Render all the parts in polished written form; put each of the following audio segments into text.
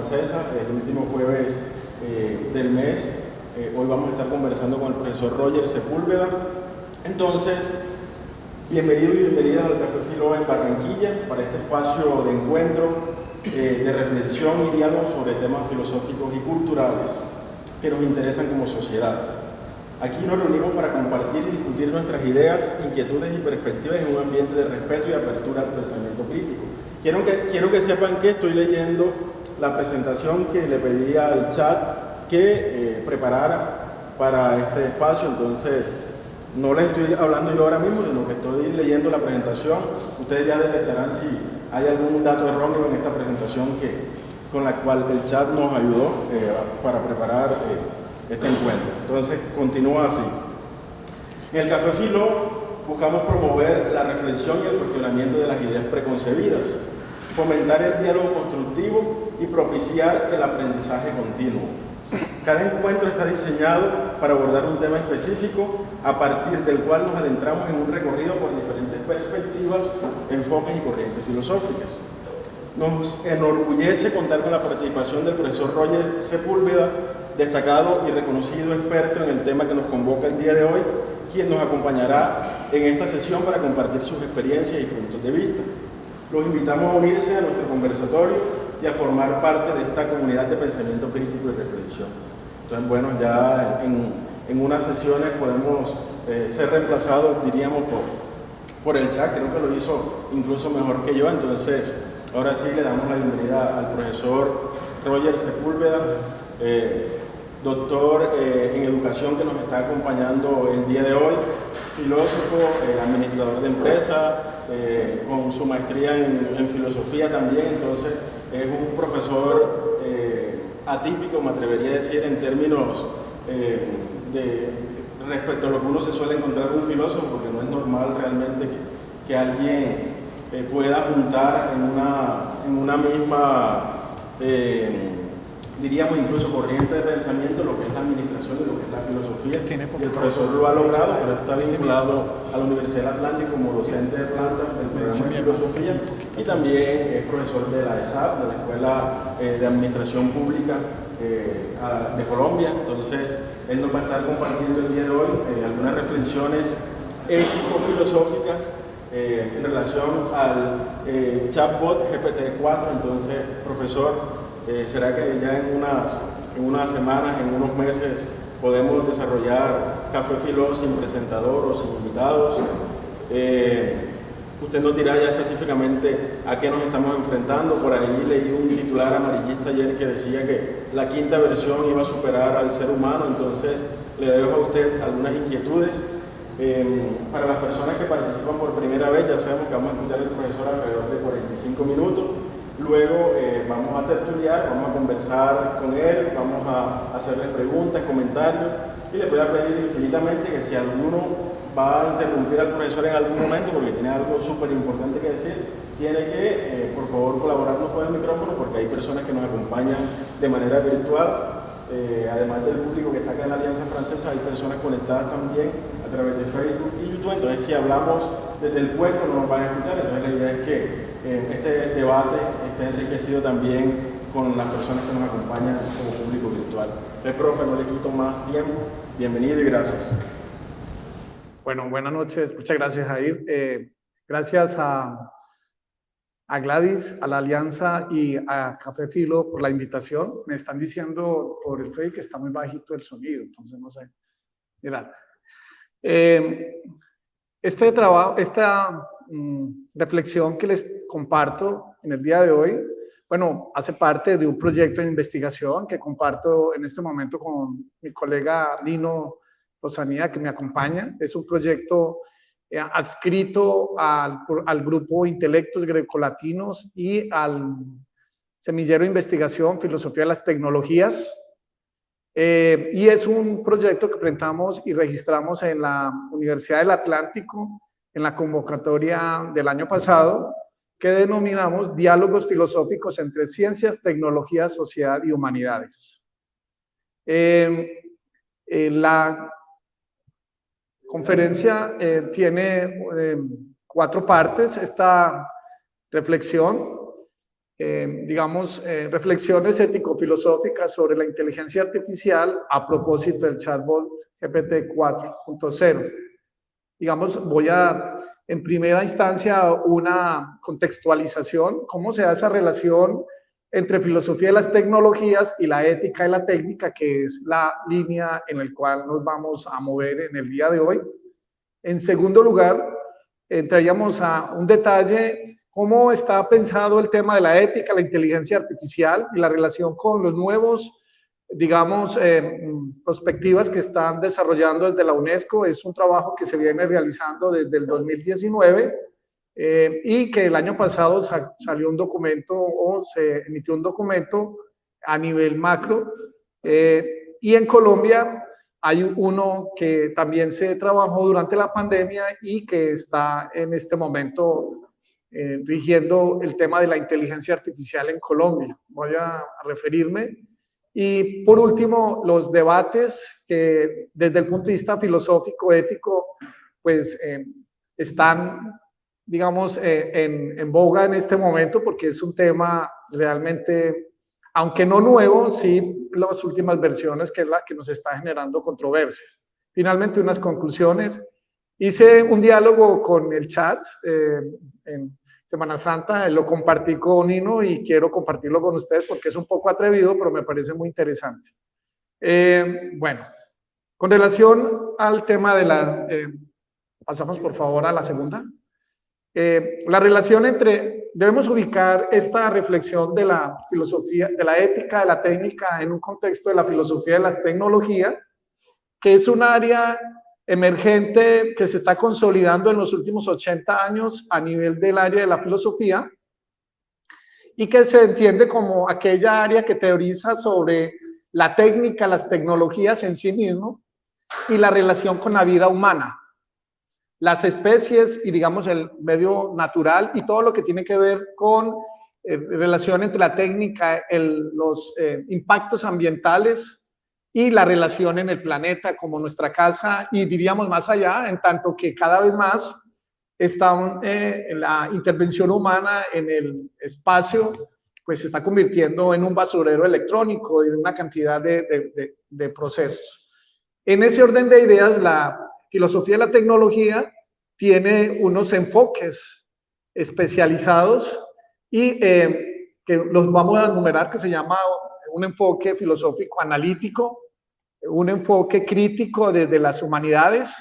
Francesa, el último jueves del mes. Hoy vamos a estar conversando con el profesor Roger Sepúlveda. Entonces, bienvenido y bienvenida al Café Filó en Barranquilla para este espacio de encuentro, de reflexión y diálogo sobre temas filosóficos y culturales que nos interesan como sociedad. Aquí nos reunimos para compartir y discutir nuestras ideas, inquietudes y perspectivas en un ambiente de respeto y apertura al pensamiento crítico. Quiero que sepan que estoy leyendo la presentación que le pedí al chat que preparara para este espacio, entonces no les estoy hablando yo ahora mismo, sino que estoy leyendo la presentación. Ustedes ya detectarán si hay algún dato erróneo en esta presentación con la cual el chat nos ayudó para preparar este encuentro. Entonces, continúa así. En el Café Filó buscamos promover la reflexión y el cuestionamiento de las ideas preconcebidas, fomentar el diálogo constructivo y propiciar el aprendizaje continuo. Cada encuentro está diseñado para abordar un tema específico a partir del cual nos adentramos en un recorrido por diferentes perspectivas, enfoques y corrientes filosóficas. Nos enorgullece contar con la participación del profesor Roger Sepúlveda, destacado y reconocido experto en el tema que nos convoca el día de hoy, quien nos acompañará en esta sesión para compartir sus experiencias y puntos de vista. Los invitamos a unirse a nuestro conversatorio y a formar parte de esta comunidad de pensamiento crítico y reflexión. Entonces, bueno, ya en unas sesiones podemos ser reemplazados, diríamos, por el chat. Creo que lo hizo incluso mejor que yo. Entonces, ahora sí le damos la bienvenida al profesor Roger Sepúlveda, doctor en educación, que nos está acompañando el día de hoy, filósofo, administrador de empresas, con su maestría en filosofía también. Entonces es un profesor atípico, me atrevería a decir, en términos respecto a lo que uno se suele encontrar en un filósofo, porque no es normal realmente que alguien pueda juntar en una misma diríamos incluso corriente de pensamiento lo que es la administración y lo que es la filosofía. Y el profesor lo ha logrado, pero está vinculado a la Universidad del Atlántico como docente de planta del programa de filosofía, y también es profesor de la ESAP, de la Escuela de Administración Pública de Colombia. Entonces él nos va a estar compartiendo el día de hoy algunas reflexiones ético-filosóficas en relación al chatbot GPT-4. Entonces, profesor, ¿será que ya en unas semanas, en unos meses, podemos desarrollar Café Filó sin presentador o sin invitados? Usted nos dirá ya específicamente a qué nos estamos enfrentando. Por ahí leí un titular amarillista ayer que decía que la quinta versión iba a superar al ser humano. Entonces, le dejo a usted algunas inquietudes. Para las personas que participan por primera vez, ya sabemos que vamos a escuchar al profesor alrededor de 45 minutos. Luego vamos a tertuliar, vamos a conversar con él, vamos a hacerle preguntas, comentarios, y le voy a pedir infinitamente que si alguno va a interrumpir al profesor en algún momento porque tiene algo súper importante que decir, tiene que, por favor, colaborarnos con el micrófono, porque hay personas que nos acompañan de manera virtual. Además del público que está acá en la Alianza Francesa, hay personas conectadas también a través de Facebook y YouTube. Entonces, si hablamos desde el puesto, no nos van a escuchar. Entonces, la idea es que este debate esté enriquecido también con las personas que nos acompañan como público virtual. Entonces, profe, no le quito más tiempo. Bienvenido y gracias. Bueno, buenas noches. Muchas gracias, Jair. Gracias a Gladys, a la Alianza y a Café Filó por la invitación. Me están diciendo por el Facebook que está muy bajito el sonido, entonces no sé. Mirad. Este trabajo, esta reflexión que les comparto en el día de hoy, bueno, hace parte de un proyecto de investigación que comparto en este momento con mi colega Lino Rosanía, que me acompaña. Es un proyecto adscrito al grupo Intelectos Grecolatinos y al semillero de investigación Filosofía de las Tecnologías. Y es un proyecto que presentamos y registramos en la Universidad del Atlántico en la convocatoria del año pasado, que denominamos Diálogos Filosóficos entre Ciencias, Tecnologías, Sociedad y Humanidades. La conferencia tiene 4 partes, esta reflexión. reflexiones ético-filosóficas sobre la inteligencia artificial a propósito del chatbot GPT 4.0. Digamos, voy a, en primera instancia, una contextualización, cómo se da esa relación entre filosofía de las tecnologías y la ética y la técnica, que es la línea en la cual nos vamos a mover en el día de hoy. En segundo lugar, entraríamos a un detalle, cómo está pensado el tema de la ética, la inteligencia artificial y la relación con los nuevos, digamos, perspectivas que están desarrollando desde la UNESCO. Es un trabajo que se viene realizando desde el 2019 y que el año pasado salió un documento o se emitió un documento a nivel macro. Y en Colombia hay uno que también se trabajó durante la pandemia y que está en este momento rigiendo el tema de la inteligencia artificial en Colombia. Voy a referirme. Y por último, los debates que desde el punto de vista filosófico, ético, pues están, digamos, en boga en este momento, porque es un tema realmente, aunque no nuevo, sí las últimas versiones, que es la que nos está generando controversias. Finalmente, unas conclusiones. Hice un diálogo con el chat en Semana Santa, lo compartí con Nino y quiero compartirlo con ustedes porque es un poco atrevido, pero me parece muy interesante. Bueno, con relación al tema de la... pasamos por favor a la segunda. La relación entre... Debemos ubicar esta reflexión de la filosofía, de la ética, de la técnica, en un contexto de la filosofía de la tecnología, que es un área emergente que se está consolidando en los últimos 80 años a nivel del área de la filosofía y que se entiende como aquella área que teoriza sobre la técnica, las tecnologías en sí mismo y la relación con la vida humana, las especies y digamos el medio natural y todo lo que tiene que ver con relación entre la técnica, los impactos ambientales y la relación en el planeta como nuestra casa y diríamos más allá, en tanto que cada vez más está la intervención humana en el espacio, pues se está convirtiendo en un basurero electrónico y de una cantidad de procesos. En ese orden de ideas, la filosofía de la tecnología tiene unos enfoques especializados y que los vamos a enumerar, que se llama un enfoque filosófico analítico, un enfoque crítico desde las humanidades,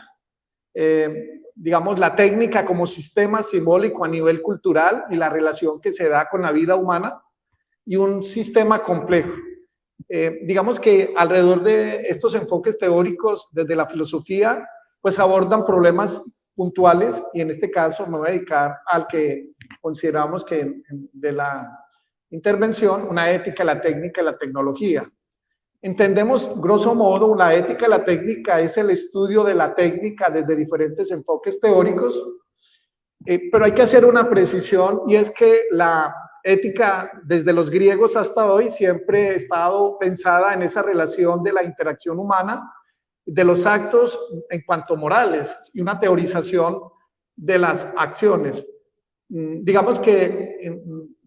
digamos la técnica como sistema simbólico a nivel cultural y la relación que se da con la vida humana, y un sistema complejo. Digamos que alrededor de estos enfoques teóricos desde la filosofía, pues abordan problemas puntuales y en este caso me voy a dedicar al que consideramos que de la intervención, una ética, la técnica y la tecnología. Entendemos, grosso modo, la ética y la técnica es el estudio de la técnica desde diferentes enfoques teóricos, pero hay que hacer una precisión y es que la ética desde los griegos hasta hoy siempre ha estado pensada en esa relación de la interacción humana, de los actos en cuanto morales y una teorización de las acciones. Digamos que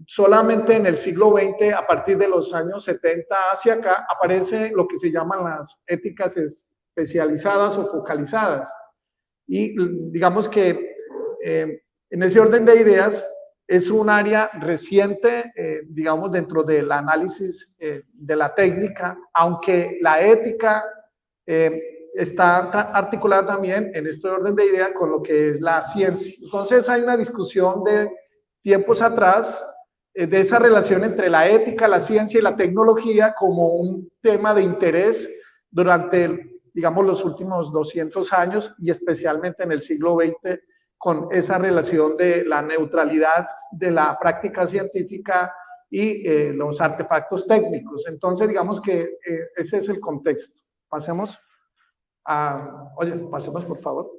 solamente en el siglo XX, a partir de los años 70 hacia acá, aparece lo que se llaman las éticas especializadas o focalizadas. Y digamos que en ese orden de ideas es un área reciente, digamos, dentro del análisis de la técnica, aunque la ética está articulada también en este orden de idea con lo que es la ciencia. Entonces hay una discusión de tiempos atrás de esa relación entre la ética, la ciencia y la tecnología como un tema de interés durante, digamos, los últimos 200 años y especialmente en el siglo XX con esa relación de la neutralidad de la práctica científica y los artefactos técnicos. Entonces, digamos que ese es el contexto. Pasemos pasemos por favor,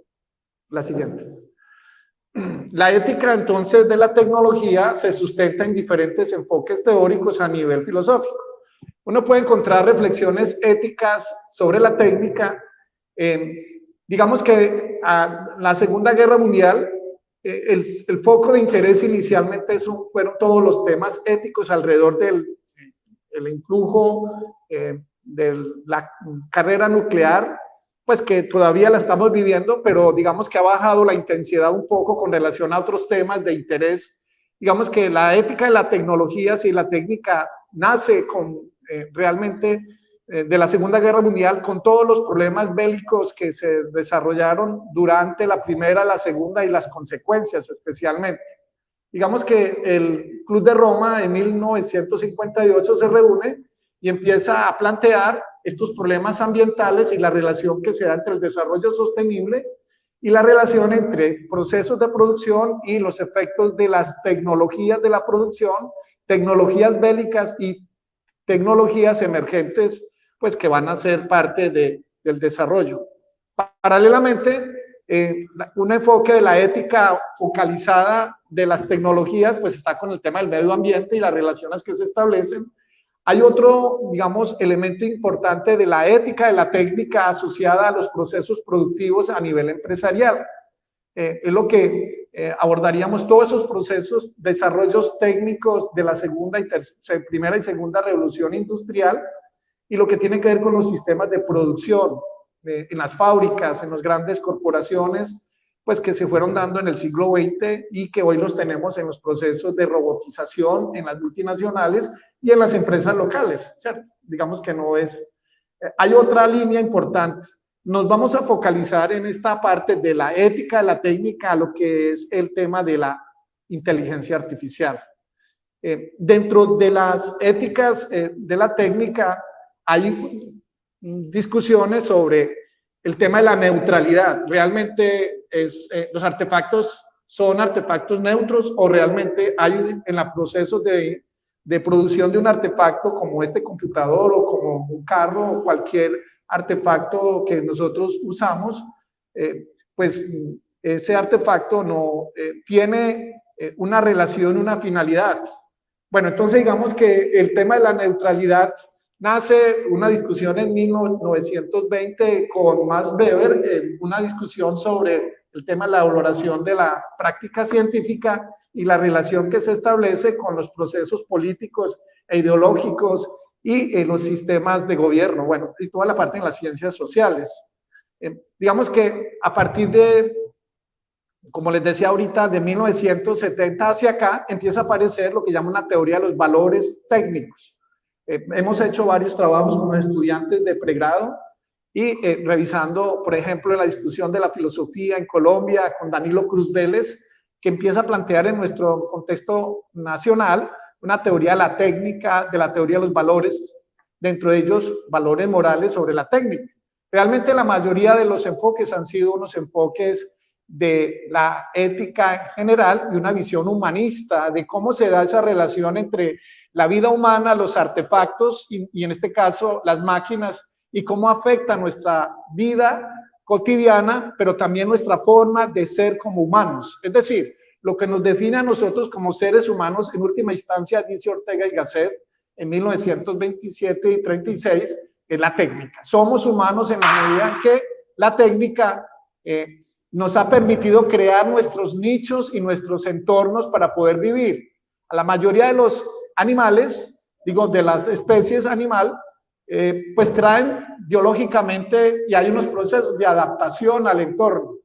la siguiente. La ética entonces de la tecnología se sustenta en diferentes enfoques teóricos a nivel filosófico. Uno puede encontrar reflexiones éticas sobre la técnica. Digamos que a la Segunda Guerra Mundial el foco de interés inicialmente fueron todos los temas éticos alrededor del el influjo de la carrera nuclear, pues que todavía la estamos viviendo, pero digamos que ha bajado la intensidad un poco con relación a otros temas de interés. Digamos que la ética de la tecnología, si la técnica nace con realmente de la Segunda Guerra Mundial, con todos los problemas bélicos que se desarrollaron durante la Primera, la Segunda y las consecuencias especialmente. Digamos que el Club de Roma en 1958 se reúne y empieza a plantear estos problemas ambientales y la relación que se da entre el desarrollo sostenible y la relación entre procesos de producción y los efectos de las tecnologías de la producción, tecnologías bélicas y tecnologías emergentes, pues que van a ser parte del desarrollo. Paralelamente, un enfoque de la ética focalizada de las tecnologías, pues está con el tema del medio ambiente y las relaciones que se establecen. Hay otro, digamos, elemento importante de la ética de la técnica asociada a los procesos productivos a nivel empresarial. Es lo que abordaríamos todos esos procesos, desarrollos técnicos de la primera y segunda revolución industrial y lo que tiene que ver con los sistemas de producción en las fábricas, en las grandes corporaciones, pues que se fueron dando en el siglo XX y que hoy los tenemos en los procesos de robotización en las multinacionales y en las empresas locales, ¿cierto? Digamos que no es... hay otra línea importante. Nos vamos a focalizar en esta parte de la ética, de la técnica, lo que es el tema de la inteligencia artificial. Dentro de las éticas de la técnica hay discusiones sobre el tema de la neutralidad. ¿Realmente los artefactos son artefactos neutros o realmente hay en los procesos de producción de un artefacto como este computador o como un carro o cualquier artefacto que nosotros usamos, pues ese artefacto no tiene una relación, una finalidad? Bueno, entonces digamos que el tema de la neutralidad nace una discusión en 1920 con Max Weber, una discusión sobre el tema de la valoración de la práctica científica y la relación que se establece con los procesos políticos e ideológicos y los sistemas de gobierno, bueno, y toda la parte de las ciencias sociales. Digamos que a partir de, como les decía ahorita, de 1970 hacia acá, empieza a aparecer lo que llama una teoría de los valores técnicos. Hemos hecho varios trabajos con estudiantes de pregrado y revisando, por ejemplo, la discusión de la filosofía en Colombia con Danilo Cruz Vélez, que empieza a plantear en nuestro contexto nacional una teoría de la técnica, de la teoría de los valores, dentro de ellos valores morales sobre la técnica. Realmente la mayoría de los enfoques han sido unos enfoques de la ética en general y una visión humanista de cómo se da esa relación entre la vida humana, los artefactos y en este caso las máquinas y cómo afecta nuestra vida cotidiana, pero también nuestra forma de ser como humanos. Es decir, lo que nos define a nosotros como seres humanos, en última instancia, dice Ortega y Gasset en 1927 y 36, es la técnica. Somos humanos en la medida en que la técnica nos ha permitido crear nuestros nichos y nuestros entornos para poder vivir. A la mayoría de los animales, digo, de las especies animal, pues traen biológicamente y hay unos procesos de adaptación al entorno.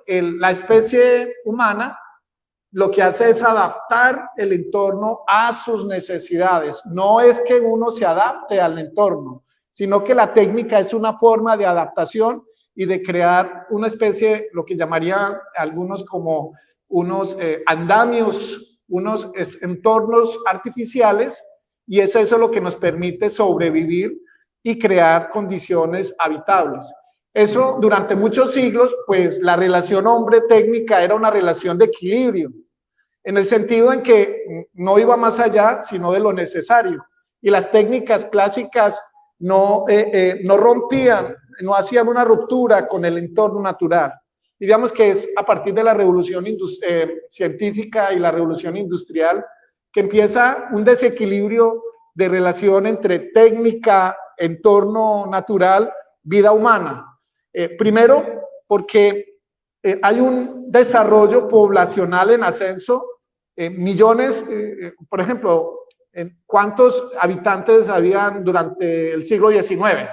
La especie humana lo que hace es adaptar el entorno a sus necesidades. No es que uno se adapte al entorno, sino que la técnica es una forma de adaptación y de crear una especie, lo que llamarían algunos como unos andamios, unos entornos artificiales, y es eso lo que nos permite sobrevivir y crear condiciones habitables. Eso durante muchos siglos, pues la relación hombre-técnica era una relación de equilibrio, en el sentido en que no iba más allá, sino de lo necesario. Y las técnicas clásicas no rompían, no hacían una ruptura con el entorno natural. Y digamos que es a partir de la revolución científica y la revolución industrial que empieza un desequilibrio de relación entre técnica, entorno natural, vida humana. Primero, porque hay un desarrollo poblacional en ascenso, millones, por ejemplo, ¿cuántos habitantes habían durante el siglo XIX?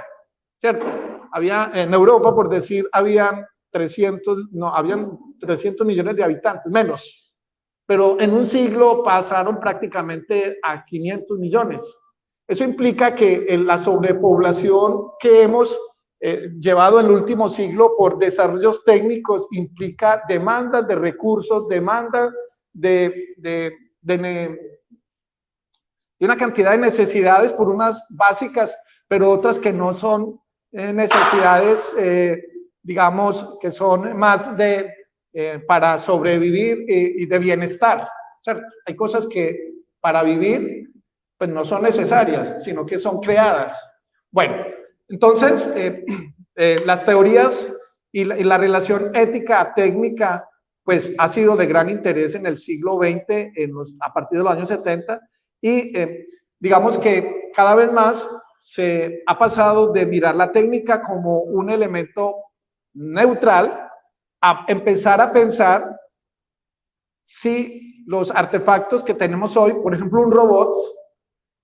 ¿Cierto? Había, en Europa, por decir, habían 300 millones de habitantes, menos. Pero en un siglo pasaron prácticamente a 500 millones. Eso implica que la sobrepoblación que hemos llevado en el último siglo por desarrollos técnicos implica demandas de recursos, demandas de una cantidad de necesidades, por unas básicas, pero otras que no son necesidades, digamos, que son más para sobrevivir y de bienestar, ¿cierto? Hay cosas que para vivir pues no son necesarias, sino que son creadas. Bueno, entonces, las teorías y la relación ética-técnica pues ha sido de gran interés en el siglo XX, a partir de los años 70, y digamos que cada vez más se ha pasado de mirar la técnica como un elemento neutral a empezar a pensar si los artefactos que tenemos hoy, por ejemplo un robot,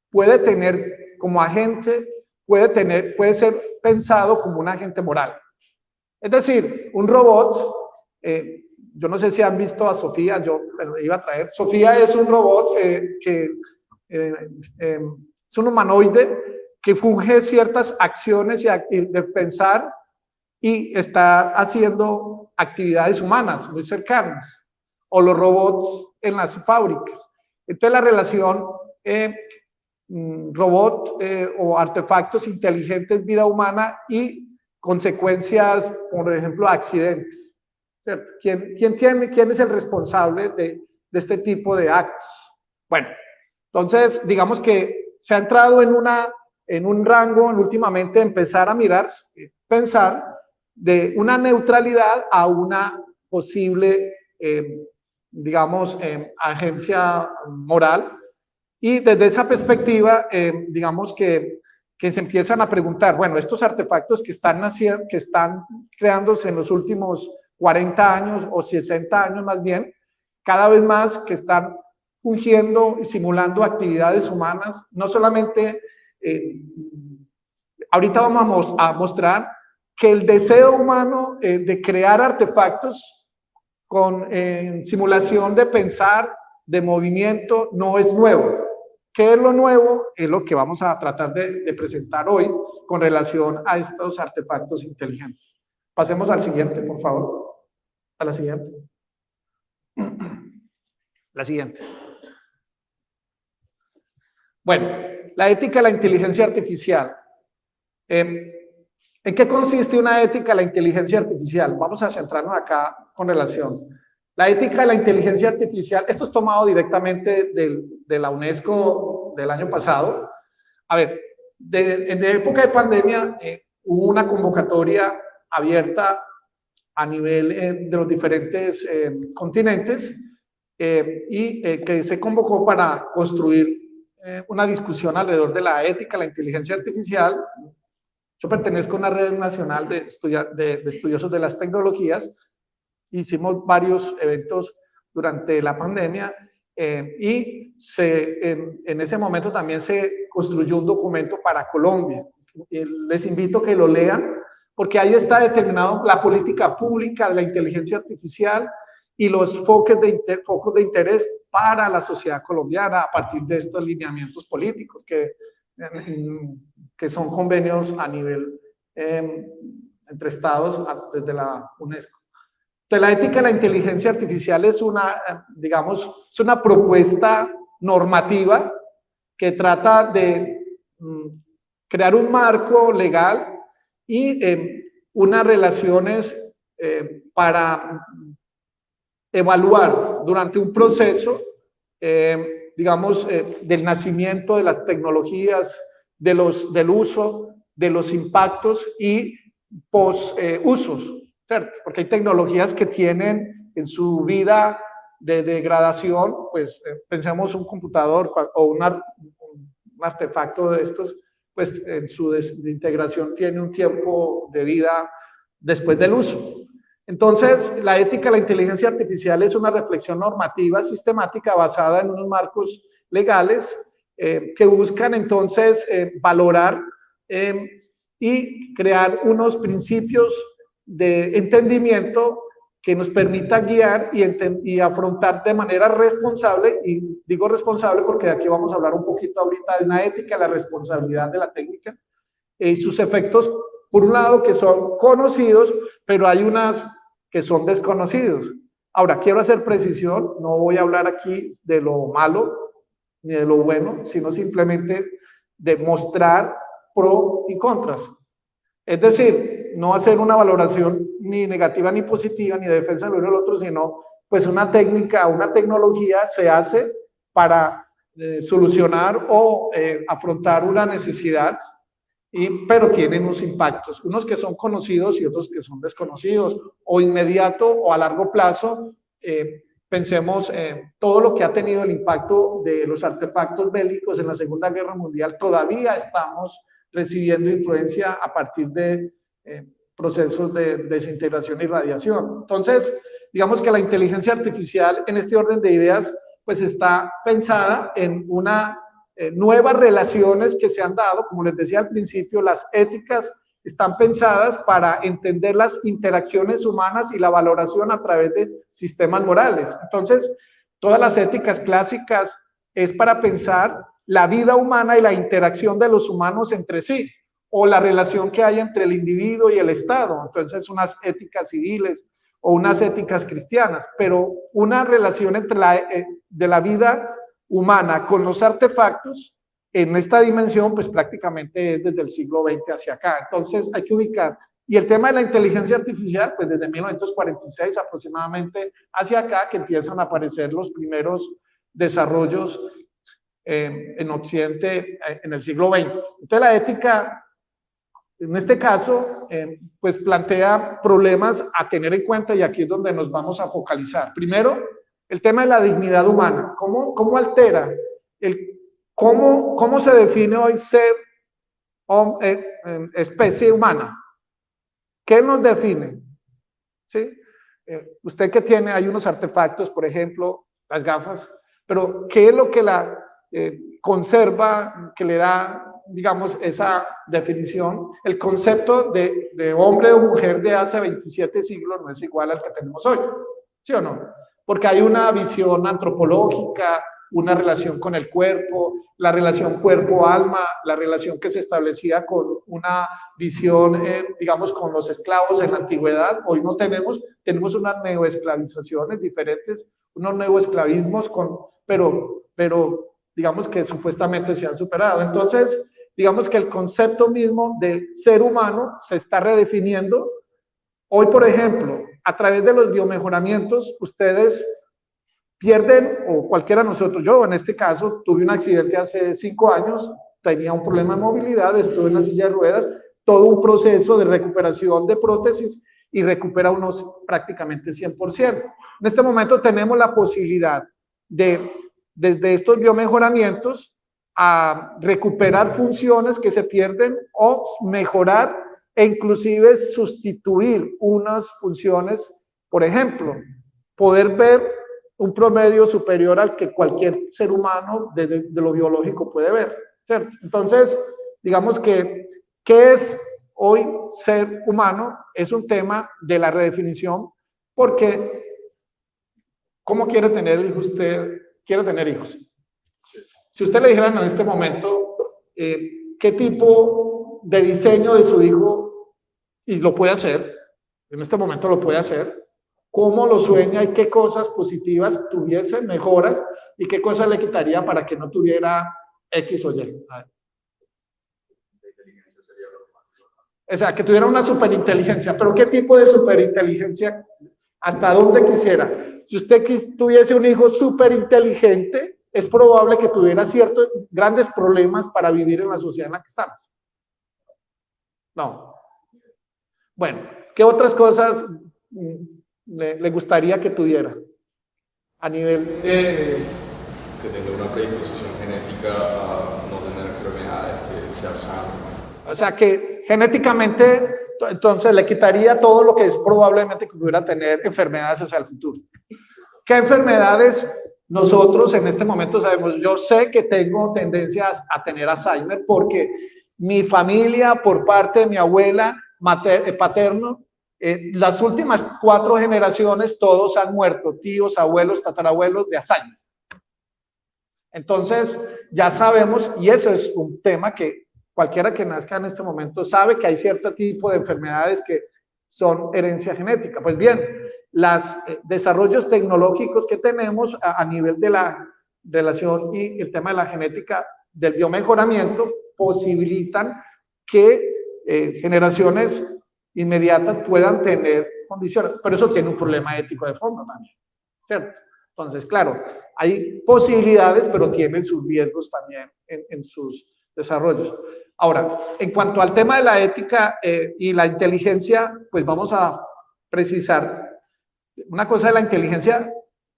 puede tener como agente, puede ser pensado como un agente moral. Es decir, un robot, yo no sé si han visto a Sofía, yo iba a traer, Sofía es un robot que es un humanoide que funge ciertas acciones de pensar y está haciendo actividades humanas muy cercanas, o los robots en las fábricas. Entonces la relación robot o artefactos inteligentes, vida humana y consecuencias, por ejemplo, accidentes. ¿Quién es el responsable de este tipo de actos? Bueno, entonces digamos que se ha entrado en un rango últimamente empezar a mirar, pensar de una neutralidad a una posible, digamos, agencia moral. Y desde esa perspectiva, digamos que se empiezan a preguntar, bueno, estos artefactos que están creándose en los últimos 40 años o 60 años más bien, cada vez más que están fungiendo y simulando actividades humanas, no solamente, ahorita vamos a mostrar que el deseo humano de crear artefactos con simulación de pensar, de movimiento, no es nuevo. ¿Qué es lo nuevo? Es lo que vamos a tratar de presentar hoy con relación a estos artefactos inteligentes. Pasemos al siguiente, por favor. A la siguiente. La siguiente. Bueno, la ética de la inteligencia artificial. ¿En qué consiste una ética de la inteligencia artificial? Vamos a centrarnos acá con relación. La ética de la inteligencia artificial, esto es tomado directamente de la UNESCO del año pasado. A ver, en época de pandemia hubo una convocatoria abierta a nivel de los diferentes continentes y que se convocó para construir una discusión alrededor de la ética de la inteligencia artificial. Yo pertenezco a una red nacional de estudiosos de las tecnologías. Hicimos varios eventos durante la pandemia y en ese momento también se construyó un documento para Colombia. Les invito a que lo lean porque ahí está determinado la política pública de la inteligencia artificial y los focos de interés para la sociedad colombiana a partir de estos lineamientos políticos que son convenios a nivel entre estados desde la UNESCO. Entonces, la ética de la inteligencia artificial es digamos, es una propuesta normativa que trata de crear un marco legal y unas relaciones para evaluar durante un proceso, digamos, del nacimiento de las tecnologías, del uso, de los impactos y post-usos. ¿Cierto? Porque hay tecnologías que tienen en su vida de degradación, pues pensemos un computador o un artefacto de estos, pues en su desintegración tiene un tiempo de vida después del uso. Entonces, la ética de la inteligencia artificial es una reflexión normativa sistemática basada en unos marcos legales que buscan entonces valorar y crear unos principios de entendimiento que nos permita guiar y afrontar de manera responsable, y digo responsable porque de aquí vamos a hablar un poquito ahorita de una ética, la responsabilidad de la técnica, y sus efectos, por un lado, que son conocidos, pero hay unas que son desconocidos. Ahora, quiero hacer precisión, no voy a hablar aquí de lo malo ni de lo bueno, sino simplemente de mostrar pro y contras. Es decir, no hacer una valoración ni negativa ni positiva, ni de defensa de uno del otro, sino pues una técnica, una tecnología se hace para solucionar o afrontar una necesidad, pero tienen unos impactos, unos que son conocidos y otros que son desconocidos, o inmediato o a largo plazo. Pensemos todo lo que ha tenido el impacto de los artefactos bélicos en la Segunda Guerra Mundial. Todavía estamos recibiendo influencia a partir de procesos de desintegración y radiación. Entonces, digamos que la inteligencia artificial en este orden de ideas pues está pensada en una nuevas relaciones que se han dado, como les decía al principio, las éticas están pensadas para entender las interacciones humanas y la valoración a través de sistemas morales. Entonces, todas las éticas clásicas es para pensar la vida humana y la interacción de los humanos entre sí, o la relación que hay entre el individuo y el Estado. Entonces, unas éticas civiles o unas éticas cristianas, pero una relación entre de la vida humana con los artefactos en esta dimensión, pues prácticamente es desde el siglo XX hacia acá. Entonces hay que ubicar. Y el tema de la inteligencia artificial, pues desde 1946 aproximadamente hacia acá, que empiezan a aparecer los primeros desarrollos en Occidente en el siglo XX. Entonces la ética, en este caso, pues plantea problemas a tener en cuenta, y aquí es donde nos vamos a focalizar. Primero, el tema de la dignidad humana. ¿Cómo altera? ¿Cómo se define hoy ser especie humana? ¿Qué nos define? ¿Sí? Usted que tiene, hay unos artefactos, por ejemplo, las gafas, pero ¿qué es lo que la conserva, que le da, digamos, esa definición? El concepto de hombre o mujer de hace 27 siglos no es igual al que tenemos hoy, ¿sí o no? Porque hay una visión antropológica, una relación con el cuerpo, la relación cuerpo-alma, la relación que se establecía con una visión, digamos, con los esclavos en la antigüedad. Hoy no tenemos unas neoesclavizaciones diferentes, unos neoesclavismos, pero digamos que supuestamente se han superado. Entonces, digamos que el concepto mismo de ser humano se está redefiniendo. Hoy, por ejemplo, a través de los biomejoramientos, ustedes pierden, o cualquiera de nosotros, yo en este caso tuve un accidente hace 5 años, tenía un problema de movilidad, estuve en la silla de ruedas, todo un proceso de recuperación de prótesis y recupera unos prácticamente 100%. En este momento tenemos la posibilidad de, desde estos biomejoramientos, a recuperar funciones que se pierden o mejorar e inclusive sustituir unas funciones, por ejemplo, poder ver un promedio superior al que cualquier ser humano de lo biológico puede ver, ¿cierto? Entonces, digamos que, ¿qué es hoy ser humano? Es un tema de la redefinición, porque ¿cómo quiere tener hijos usted? Quiere tener hijos. Si usted le dijera en este momento qué tipo de diseño de su hijo, y lo puede hacer, en este momento lo puede hacer, cómo lo sueña y qué cosas positivas tuviese, mejoras, y qué cosas le quitaría para que no tuviera X o Y. O sea, que tuviera una superinteligencia. ¿Pero qué tipo de superinteligencia? ¿Hasta dónde quisiera? Si usted tuviese un hijo superinteligente, es probable que tuviera ciertos grandes problemas para vivir en la sociedad en la que estamos. No. Bueno, ¿qué otras cosas le gustaría que tuviera a nivel que tenga una predisposición genética a no tener enfermedades, que sea sano? O sea, que genéticamente Entonces le quitaría todo lo que es probablemente que pudiera tener enfermedades hacia el futuro. ¿Qué enfermedades nosotros en este momento sabemos? Yo sé que tengo tendencias a tener Alzheimer porque mi familia, por parte de mi abuela paterno, las últimas 4 generaciones, todos han muerto, tíos, abuelos, tatarabuelos de Alzheimer. Entonces, ya sabemos, y eso es un tema que cualquiera que nazca en este momento sabe que hay cierto tipo de enfermedades que son herencia genética. Pues bien, los desarrollos tecnológicos que tenemos a nivel de la relación y el tema de la genética del biomejoramiento posibilitan que generaciones inmediatas puedan tener condiciones, pero eso tiene un problema ético de fondo también, ¿cierto? Entonces, claro, hay posibilidades, pero tienen sus riesgos también en sus desarrollos. Ahora, en cuanto al tema de la ética y la inteligencia, pues vamos a precisar una cosa de la inteligencia,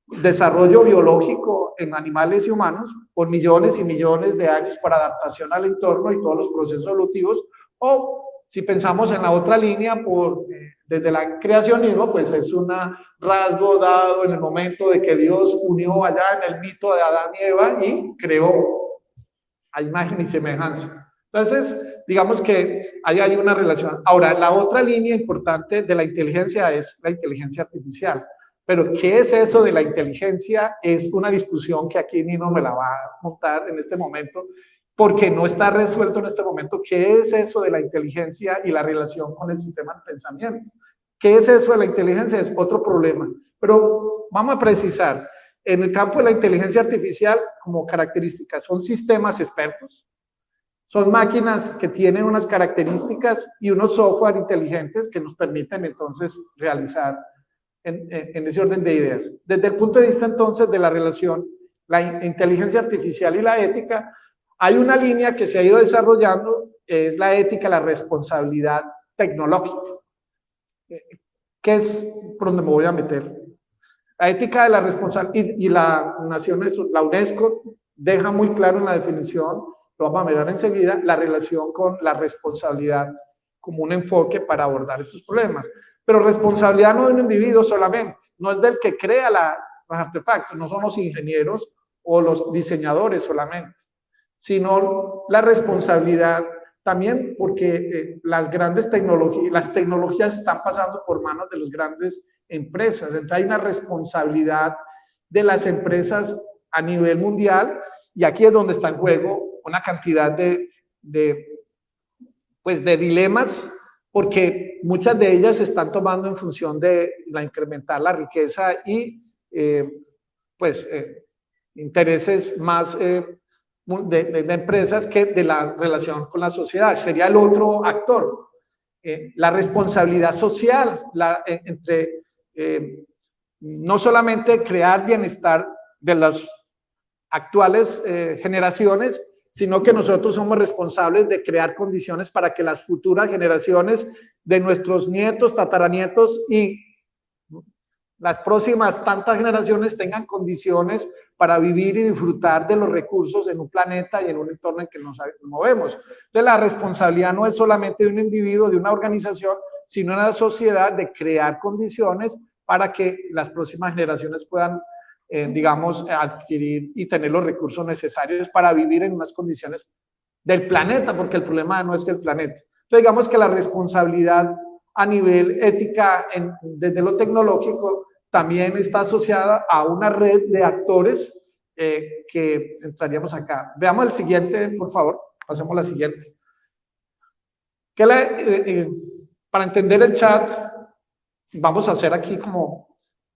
desarrollo biológico en animales y humanos por millones y millones de años para adaptación al entorno y todos los procesos evolutivos, o si pensamos en la otra línea, desde la creacionismo, pues es un rasgo dado en el momento de que Dios unió allá en el mito de Adán y Eva y creó a imagen y semejanza. Entonces, digamos que ahí hay una relación. Ahora, la otra línea importante de la inteligencia es la inteligencia artificial. Pero, ¿qué es eso de la inteligencia? Es una discusión que aquí Nino me la va a montar en este momento, porque no está resuelto en este momento. ¿Qué es eso de la inteligencia y la relación con el sistema de pensamiento? ¿Qué es eso de la inteligencia? Es otro problema. Pero vamos a precisar. En el campo de la inteligencia artificial, como características, son sistemas expertos, son máquinas que tienen unas características y unos software inteligentes que nos permiten entonces realizar en ese orden de ideas. Desde el punto de vista entonces de la relación, la inteligencia artificial y la ética, hay una línea que se ha ido desarrollando, es la ética, la responsabilidad tecnológica. ¿Qué es por donde me voy a meter? La ética de la responsabilidad y la UNESCO deja muy claro en la definición, lo vamos a mirar enseguida, la relación con la responsabilidad como un enfoque para abordar estos problemas. Pero responsabilidad no de un individuo solamente, no es del que crea los artefactos, no son los ingenieros o los diseñadores solamente, sino la responsabilidad también porque las tecnologías están pasando por manos de las grandes empresas, entonces hay una responsabilidad de las empresas a nivel mundial y aquí es donde está en juego una cantidad de dilemas, porque muchas de ellas se están tomando en función de incrementar la riqueza y intereses más de empresas que de la relación con la sociedad. Sería el otro actor. La responsabilidad social entre no solamente crear bienestar de las actuales generaciones, sino que nosotros somos responsables de crear condiciones para que las futuras generaciones de nuestros nietos, tataranietos y las próximas tantas generaciones tengan condiciones para vivir y disfrutar de los recursos en un planeta y en un entorno en que nos movemos. Entonces, la responsabilidad no es solamente de un individuo, de una organización, sino de una sociedad de crear condiciones para que las próximas generaciones puedan, adquirir y tener los recursos necesarios para vivir en unas condiciones del planeta, porque el problema no es el planeta. Entonces, digamos que la responsabilidad a nivel ética desde lo tecnológico también está asociada a una red de actores que entraríamos acá. Veamos el siguiente, por favor. Pasemos a la siguiente. Para entender el chat, vamos a hacer aquí como...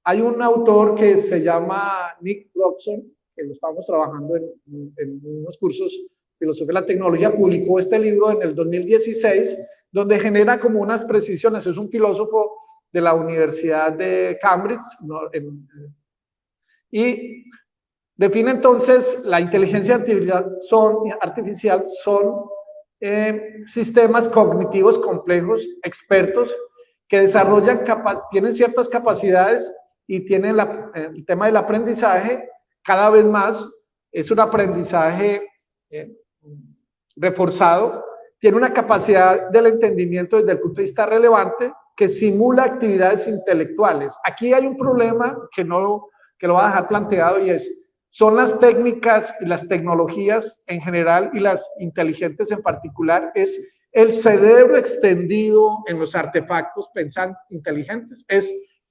Hay un autor que se llama Nick Roxon, que lo estamos trabajando en unos cursos de filosofía de la tecnología, publicó este libro en el 2016, donde genera como unas precisiones. Es un filósofo de la Universidad de Cambridge, y define entonces la inteligencia artificial son sistemas cognitivos complejos, expertos, que desarrollan, tienen ciertas capacidades y tienen el tema del aprendizaje cada vez más, es un aprendizaje reforzado, tiene una capacidad del entendimiento desde el punto de vista relevante que simula actividades intelectuales. Aquí hay un problema que lo voy a dejar planteado y son las técnicas y las tecnologías en general y las inteligentes en particular, es el cerebro extendido en los artefactos pensantes inteligentes,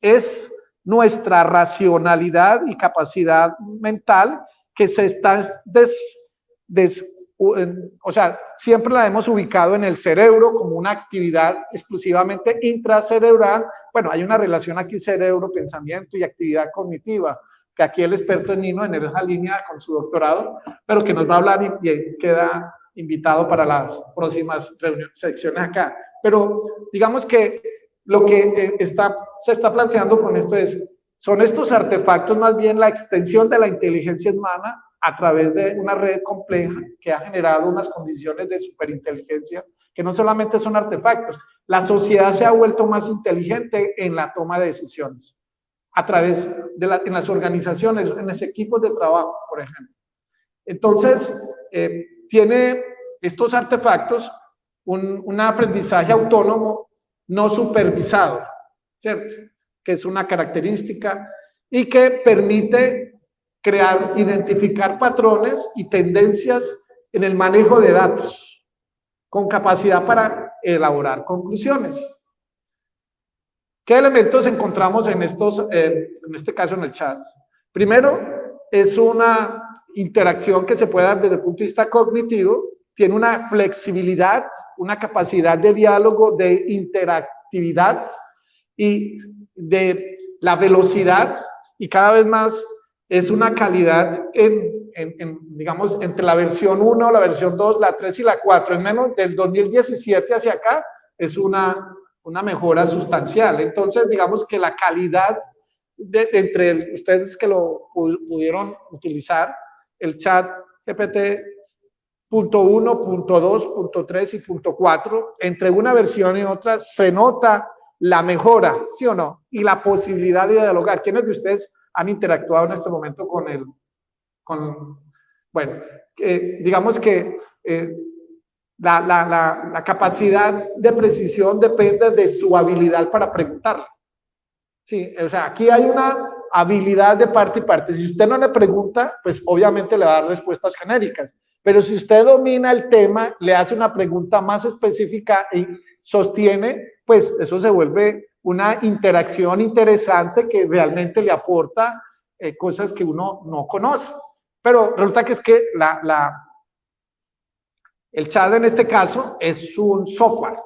es nuestra racionalidad y capacidad mental que se está o sea, siempre la hemos ubicado en el cerebro como una actividad exclusivamente intracerebral. Bueno, hay una relación aquí cerebro, pensamiento y actividad cognitiva, que aquí el experto es Nino en esa línea con su doctorado, pero que nos va a hablar y queda invitado para las próximas secciones acá. Pero digamos que lo que se está planteando con esto son estos artefactos más bien la extensión de la inteligencia humana a través de una red compleja que ha generado unas condiciones de superinteligencia que no solamente son artefactos. La sociedad se ha vuelto más inteligente en la toma de decisiones a través en las organizaciones, en los equipos de trabajo, por ejemplo. Entonces, tiene estos artefactos un aprendizaje autónomo no supervisado, ¿cierto? Que es una característica y que permite identificar patrones y tendencias en el manejo de datos, con capacidad para elaborar conclusiones. ¿Qué elementos encontramos en este caso en el chat? Primero, es una interacción que se puede dar desde el punto de vista cognitivo, tiene una flexibilidad, una capacidad de diálogo, de interactividad y de la velocidad, y cada vez más es una calidad digamos, entre la versión 1, la versión 2, la 3 y la 4, en menos del 2017 hacia acá, es una mejora sustancial. Entonces, digamos que la calidad entre ustedes que lo pudieron utilizar, el chat GPT .1, .2, .3 y .4, entre una versión y otra, se nota la mejora, ¿sí o no? Y la posibilidad de dialogar. ¿Quiénes de ustedes han interactuado en este momento bueno, digamos que la capacidad de precisión depende de su habilidad para preguntar. Sí, o sea, aquí hay una habilidad de parte y parte. Si usted no le pregunta, pues obviamente le va a dar respuestas genéricas. Pero si usted domina el tema, le hace una pregunta más específica y sostiene, pues eso se vuelve una interacción interesante que realmente le aporta cosas que uno no conoce. Pero resulta que el chat en este caso es un software,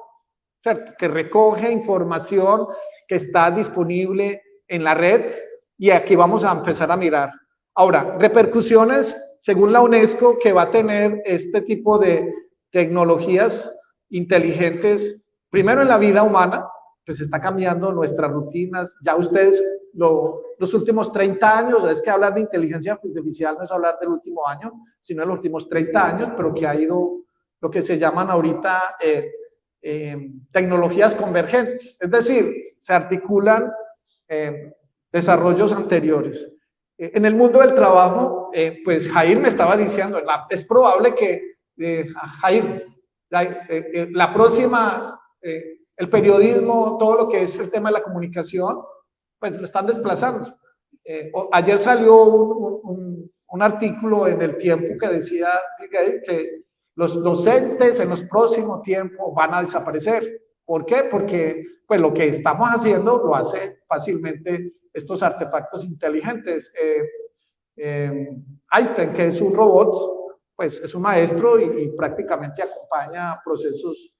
¿cierto? Que recoge información que está disponible en la red y aquí vamos a empezar a mirar. Ahora, repercusiones según la UNESCO que va a tener este tipo de tecnologías inteligentes, primero en la vida humana, pues está cambiando nuestras rutinas. Ya ustedes, los últimos 30 años, es que hablar de inteligencia artificial no es hablar del último año, sino de los últimos 30 años, pero que ha ido lo que se llaman ahorita tecnologías convergentes, es decir, se articulan desarrollos anteriores. En el mundo del trabajo, pues Jair me estaba diciendo, es probable que Jair, la próxima, el periodismo, todo lo que es el tema de la comunicación, pues lo están desplazando. Ayer salió un artículo en El Tiempo que decía que los docentes en los próximos tiempos van a desaparecer. ¿Por qué? Porque pues lo que estamos haciendo lo hace fácilmente estos artefactos inteligentes. Einstein, que es un robot, pues es un maestro y prácticamente acompaña procesos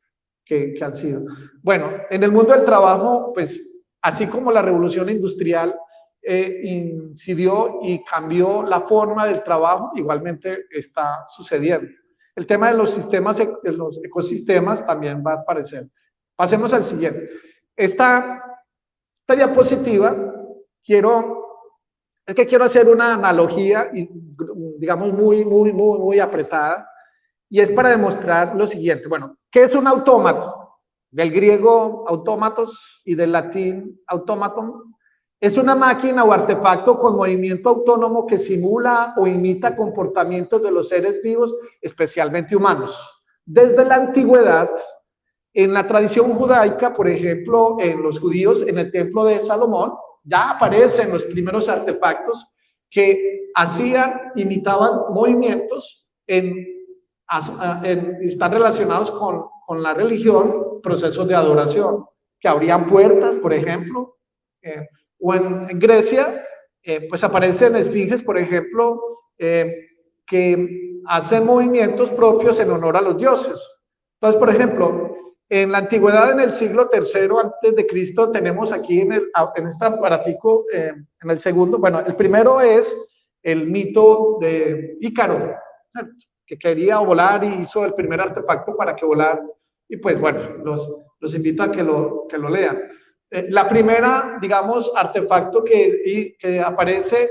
que han sido. Bueno, en el mundo del trabajo, pues así como la revolución industrial incidió y cambió la forma del trabajo, igualmente está sucediendo. El tema de los sistemas, de los ecosistemas también va a aparecer. Pasemos al siguiente. Esta diapositiva, quiero hacer una analogía, digamos, muy apretada, y es para demostrar lo siguiente. Bueno, ¿qué es un autómato? Del griego autómatos y del latín automaton. Es una máquina o artefacto con movimiento autónomo que simula o imita comportamientos de los seres vivos, especialmente humanos. desde la antigüedad, en la tradición judaica, por ejemplo, en los judíos, en el templo de Salomón, ya aparecen los primeros artefactos que imitaban movimientos están relacionados con la religión, procesos de adoración, que abrían puertas, por ejemplo, o en Grecia, pues aparecen esfinges, por ejemplo, que hacen movimientos propios en honor a los dioses. Entonces, por ejemplo, en la antigüedad, en el siglo III antes de Cristo, tenemos aquí en este aparatico, en el segundo, bueno, el primero es el mito de Ícaro, que quería volar y hizo el primer artefacto para que volara. Y pues bueno, los invito a que lo lean. La primera, digamos, artefacto que aparece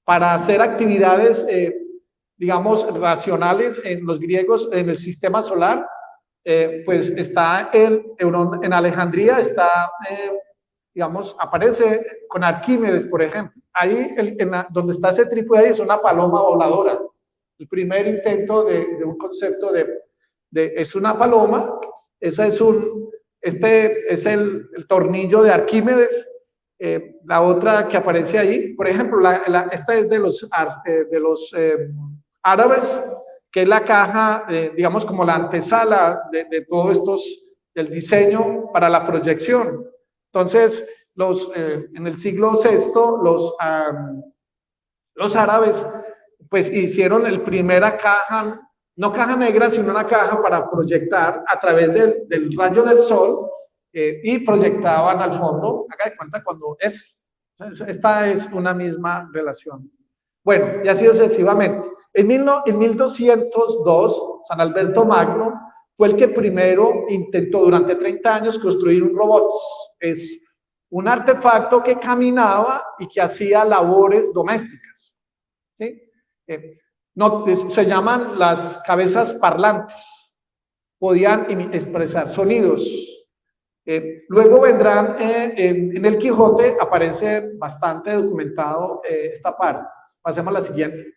para hacer actividades, digamos, racionales en los griegos, en el sistema solar, pues está en Alejandría, está, digamos, aparece con Arquímedes, por ejemplo. Ahí, donde está ese trípode ahí, es una paloma voladora. El primer intento de un concepto es una paloma, esa es este es el tornillo de Arquímedes. La otra que aparece ahí, por ejemplo, esta es de los árabes, que es la caja, digamos, como la antesala de todos estos, del diseño para la proyección. Entonces, en el siglo VI, los árabes, pues hicieron el primera caja, no caja negra, sino una caja para proyectar a través del rayo del sol, y proyectaban al fondo. Haga de cuenta cuando esta es una misma relación. Bueno, y así sucesivamente. En 1202, San Alberto Magno fue el que primero intentó durante 30 años construir un robot. Es un artefacto que caminaba y que hacía labores domésticas. ¿Sí? Se llaman las cabezas parlantes. Podían expresar sonidos. Luego vendrán, en el Quijote aparece bastante documentado esta parte. Pasemos a la siguiente.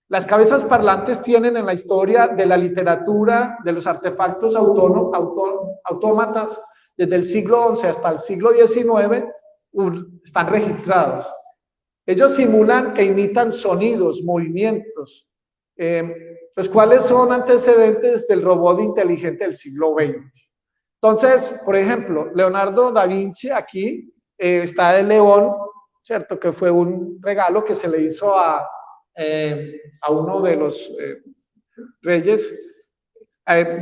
Las cabezas parlantes tienen en la historia de la literatura, de los artefactos autómatas, desde el siglo XI hasta el siglo XIX, están registrados. Ellos simulan e imitan sonidos, movimientos, los cuales son antecedentes del robot inteligente del siglo XX. Entonces, por ejemplo, Leonardo da Vinci aquí está el león, ¿cierto? Que fue un regalo que se le hizo a uno de los reyes.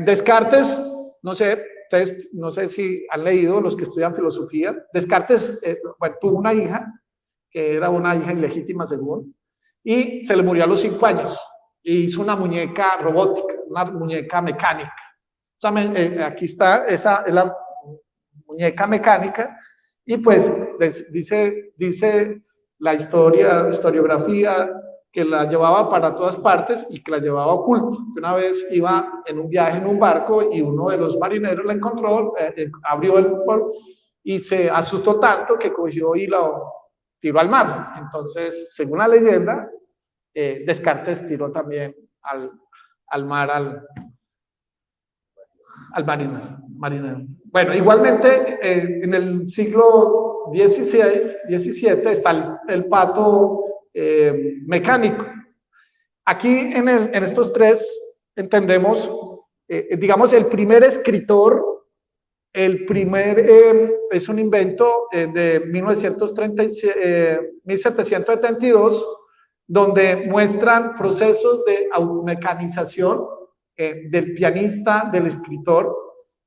Descartes, no sé, ustedes no sé si han leído, los que estudian filosofía, Descartes bueno, tuvo una hija, que era una hija ilegítima según, y se le murió a los 5 años, y hizo una muñeca robótica, una muñeca mecánica. Aquí está, esa es la muñeca mecánica, y pues dice la historiografía, que la llevaba para todas partes y que la llevaba oculto. Una vez iba en un viaje en un barco y uno de los marineros la encontró, abrió el y se asustó tanto que cogió y lo tiró al mar. Entonces, según la leyenda, Descartes tiró también al mar al marinero. Bueno, igualmente en el siglo XVII está el pato mecánico. Aquí en estos tres entendemos, digamos, el primer escritor, es un invento de 1772, donde muestran procesos de automecanización del pianista, del escritor,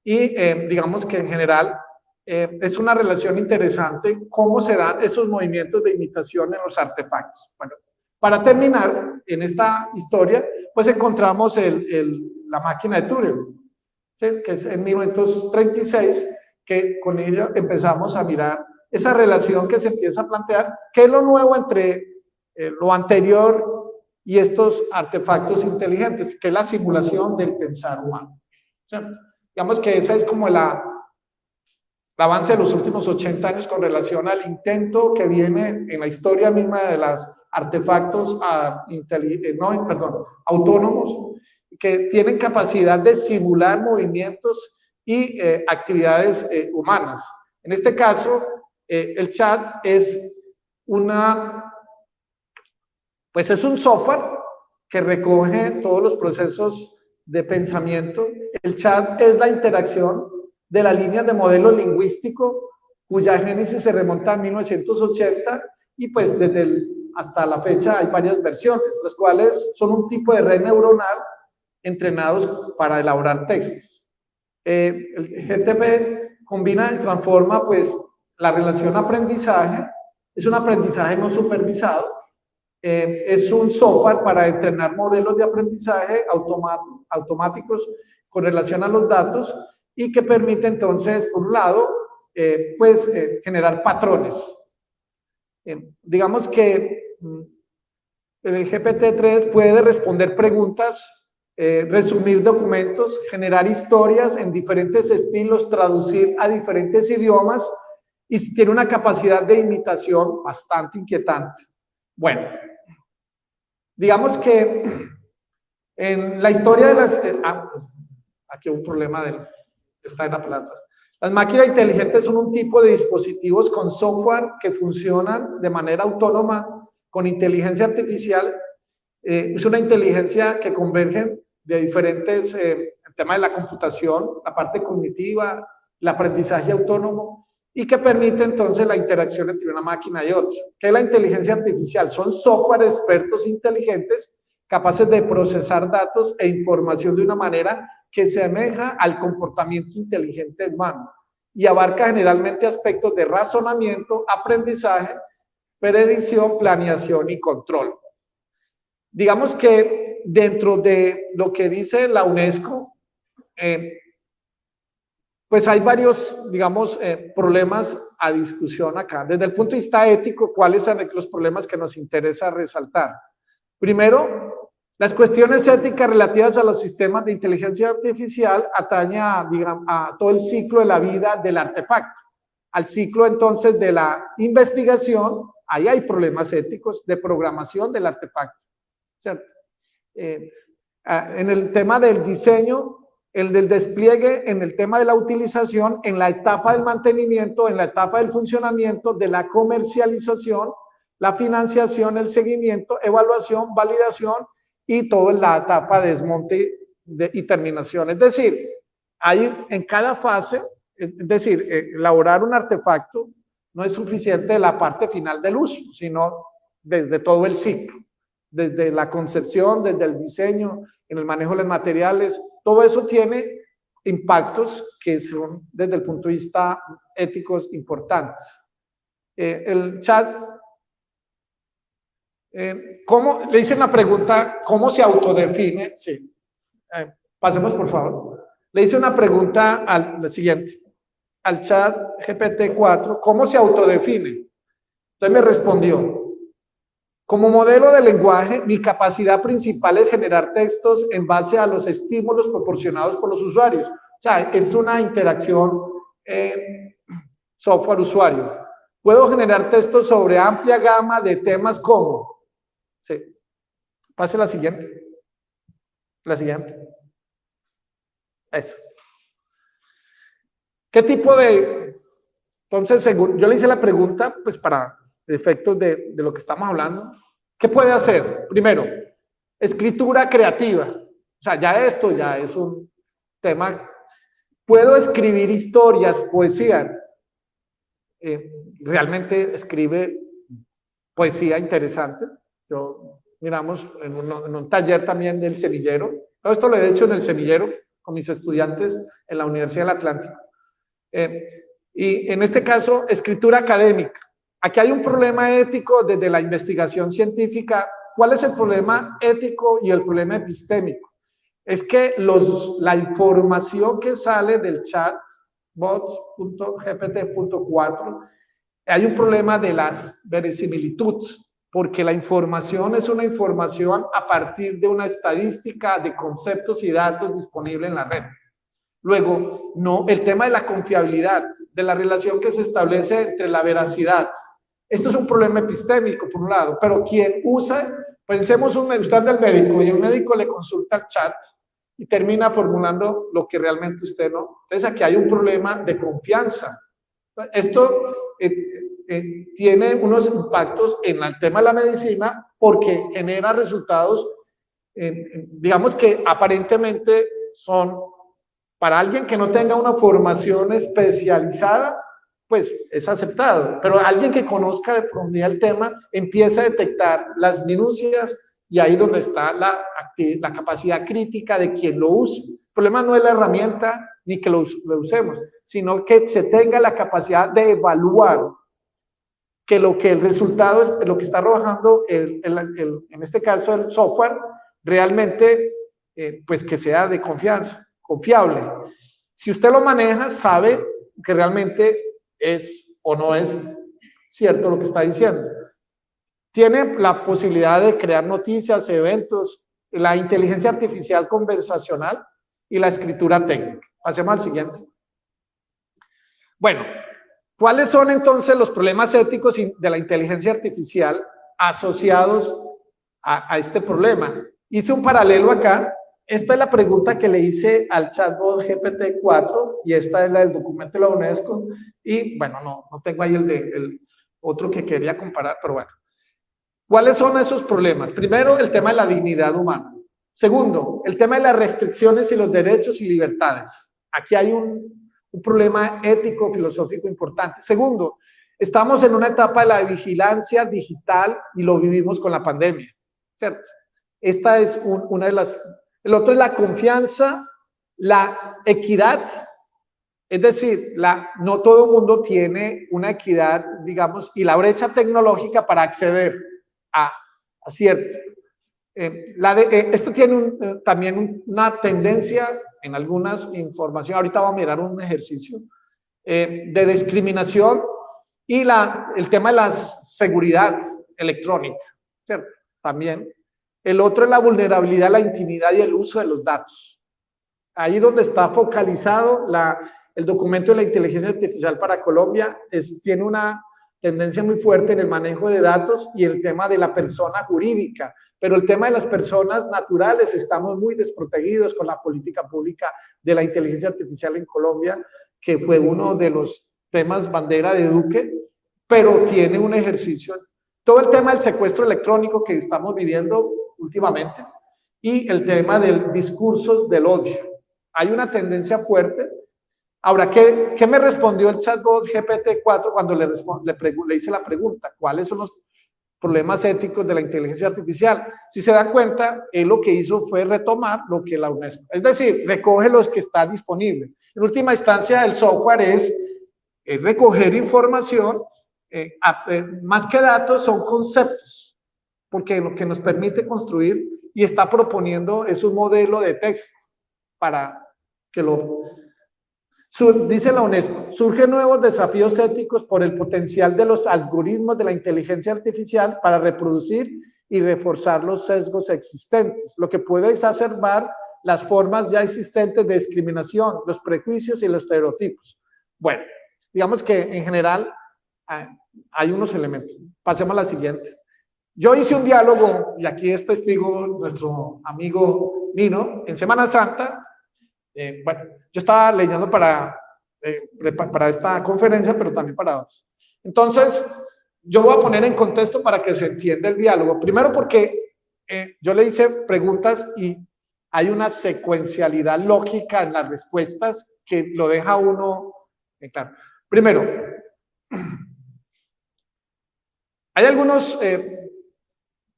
y digamos que en general es una relación interesante cómo se dan esos movimientos de imitación en los artefactos. Bueno, para terminar en esta historia, pues encontramos la máquina de Turing, ¿sí? Que es en 1936, que con ella empezamos a mirar esa relación que se empieza a plantear, qué es lo nuevo entre lo anterior y estos artefactos inteligentes, que es la simulación del pensar humano. O sea, digamos que esa es como el avance de los últimos 80 años con relación al intento que viene en la historia misma de los artefactos autónomos, que tienen capacidad de simular movimientos y actividades humanas. En este caso, el chat es es un software que recoge todos los procesos de pensamiento. El chat es la interacción de la línea de modelo lingüístico cuya génesis se remonta a 1980 y pues hasta la fecha hay varias versiones, las cuales son un tipo de red neuronal entrenados para elaborar textos. El GTP combina y transforma pues la relación aprendizaje, es un aprendizaje no supervisado, es un software para entrenar modelos de aprendizaje automáticos con relación a los datos y que permite entonces, por un lado, generar patrones. Digamos que el GPT-3 puede responder preguntas, resumir documentos, generar historias en diferentes estilos, traducir a diferentes idiomas y tiene una capacidad de imitación bastante inquietante. Bueno, digamos que en la historia de las... aquí hay un problema está en la planta. Las máquinas inteligentes son un tipo de dispositivos con software que funcionan de manera autónoma con inteligencia artificial. Es una inteligencia que convergen de diferentes, el tema de la computación, la parte cognitiva, el aprendizaje autónomo y que permite entonces la interacción entre una máquina y otra. ¿Qué es la inteligencia artificial? Son software expertos inteligentes capaces de procesar datos e información de una manera que se asemeja al comportamiento inteligente humano y abarca generalmente aspectos de razonamiento, aprendizaje, predicción, planeación y control. Digamos que dentro de lo que dice la UNESCO, pues hay varios, digamos, problemas a discusión acá. Desde el punto de vista ético, ¿cuáles son los problemas que nos interesa resaltar? Primero, las cuestiones éticas relativas a los sistemas de inteligencia artificial atañen a todo el ciclo de la vida del artefacto. Al ciclo entonces de la investigación, ahí hay problemas éticos de programación del artefacto, ¿cierto? En el tema del diseño, el del despliegue, en el tema de la utilización, en la etapa del mantenimiento, en la etapa del funcionamiento, de la comercialización, la financiación, el seguimiento, evaluación, validación y todo en la etapa de desmonte y terminación. Es decir, hay en cada fase, es decir, elaborar un artefacto no es suficiente de la parte final del uso, sino desde todo el ciclo, desde la concepción, desde el diseño, en el manejo de los materiales, todo eso tiene impactos que son desde el punto de vista éticos importantes. El chat, ¿cómo? Le hice una pregunta, ¿cómo se autodefine? Sí. Pasemos por favor. Le hice una pregunta al siguiente, al chat GPT-4, ¿cómo se autodefine? Entonces me respondió, como modelo de lenguaje, mi capacidad principal es generar textos en base a los estímulos proporcionados por los usuarios. O sea, es una interacción software-usuario. Puedo generar textos sobre amplia gama de temas como... Sí. Pase la siguiente. La siguiente. Eso. ¿Qué tipo de...? Entonces, según yo le hice la pregunta, pues para efectos de lo que estamos hablando, ¿qué puede hacer? Primero, escritura creativa. O sea, ya esto ya es un tema. Puedo escribir historias, poesía. Realmente escribe poesía interesante. Miramos en un taller también del semillero. Todo esto lo he hecho en el semillero con mis estudiantes en la Universidad del Atlántico. Y en este caso, escritura académica. Aquí hay un problema ético desde la investigación científica. ¿Cuál es el problema ético y el problema epistémico? Es que la información que sale del chat bots.gpt.4, hay un problema de las verosimilitud, porque la información es una información a partir de una estadística de conceptos y datos disponibles en la red. Luego, no, el tema de la confiabilidad, de la relación que se establece entre la veracidad. Esto es un problema epistémico, por un lado, pero quien usa, pensemos usted del médico y el médico le consulta el chat y termina formulando lo que realmente usted no. Entonces aquí hay un problema de confianza. Esto tiene unos impactos en el tema de la medicina porque genera resultados, digamos que aparentemente son, para alguien que no tenga una formación especializada, pues es aceptado, pero alguien que conozca de profundidad el tema empieza a detectar las minucias y ahí donde está la capacidad crítica de quien lo use. El problema no es la herramienta ni que lo usemos, sino que se tenga la capacidad de evaluar que el resultado es lo que está arrojando en este caso el software realmente pues que sea de confianza, confiable. Si usted lo maneja, sabe que realmente es o no es cierto lo que está diciendo. Tiene la posibilidad de crear noticias, eventos, la inteligencia artificial conversacional y la escritura técnica. Pasemos al siguiente. Bueno, ¿cuáles son entonces los problemas éticos de la inteligencia artificial asociados a este problema? Hice un paralelo acá. Esta es la pregunta que le hice al chatbot GPT-4 y esta es la del documento de la UNESCO. Y bueno, no tengo ahí el otro que quería comparar, pero bueno. ¿Cuáles son esos problemas? Primero, el tema de la dignidad humana. Segundo, el tema de las restricciones y los derechos y libertades. Aquí hay un problema ético, filosófico importante. Segundo, estamos en una etapa de la vigilancia digital y lo vivimos con la pandemia, ¿cierto? Esta es una de las... El otro es la confianza, la equidad, es decir, no todo el mundo tiene una equidad, digamos, y la brecha tecnológica para acceder a cierto. Esto tiene también una tendencia en algunas informaciones, ahorita vamos a mirar un ejercicio, de discriminación y el tema de la seguridad electrónica, ¿cierto? También. El otro es la vulnerabilidad a la intimidad y el uso de los datos. Ahí donde está focalizado el documento de la inteligencia artificial para Colombia, tiene una tendencia muy fuerte en el manejo de datos y el tema de la persona jurídica, pero el tema de las personas naturales estamos muy desprotegidos con la política pública de la inteligencia artificial en Colombia, que fue uno de los temas bandera de Duque, pero tiene un ejercicio. Todo el tema del secuestro electrónico que estamos viviendo últimamente y el tema del discursos del odio. Hay una tendencia fuerte. Ahora, ¿qué me respondió el chatbot GPT-4 cuando le hice la pregunta? ¿Cuáles son los problemas éticos de la inteligencia artificial? Si se dan cuenta, él lo que hizo fue retomar lo que la UNESCO, es decir, recoge los que están disponibles. En última instancia, el software es recoger información, más que datos, son conceptos, porque lo que nos permite construir y está proponiendo es un modelo de texto para que dice la UNESCO, surgen nuevos desafíos éticos por el potencial de los algoritmos de la inteligencia artificial para reproducir y reforzar los sesgos existentes, lo que puede exacerbar las formas ya existentes de discriminación, los prejuicios y los estereotipos. Bueno, digamos que en general hay unos elementos. Pasemos a la siguiente. Yo hice un diálogo, y aquí es testigo nuestro amigo Nino, en Semana Santa. Bueno, yo estaba leyendo para esta conferencia, pero también para otros. Entonces, yo voy a poner en contexto para que se entienda el diálogo. Primero porque yo le hice preguntas y hay una secuencialidad lógica en las respuestas que lo deja uno claro. Primero, hay algunos...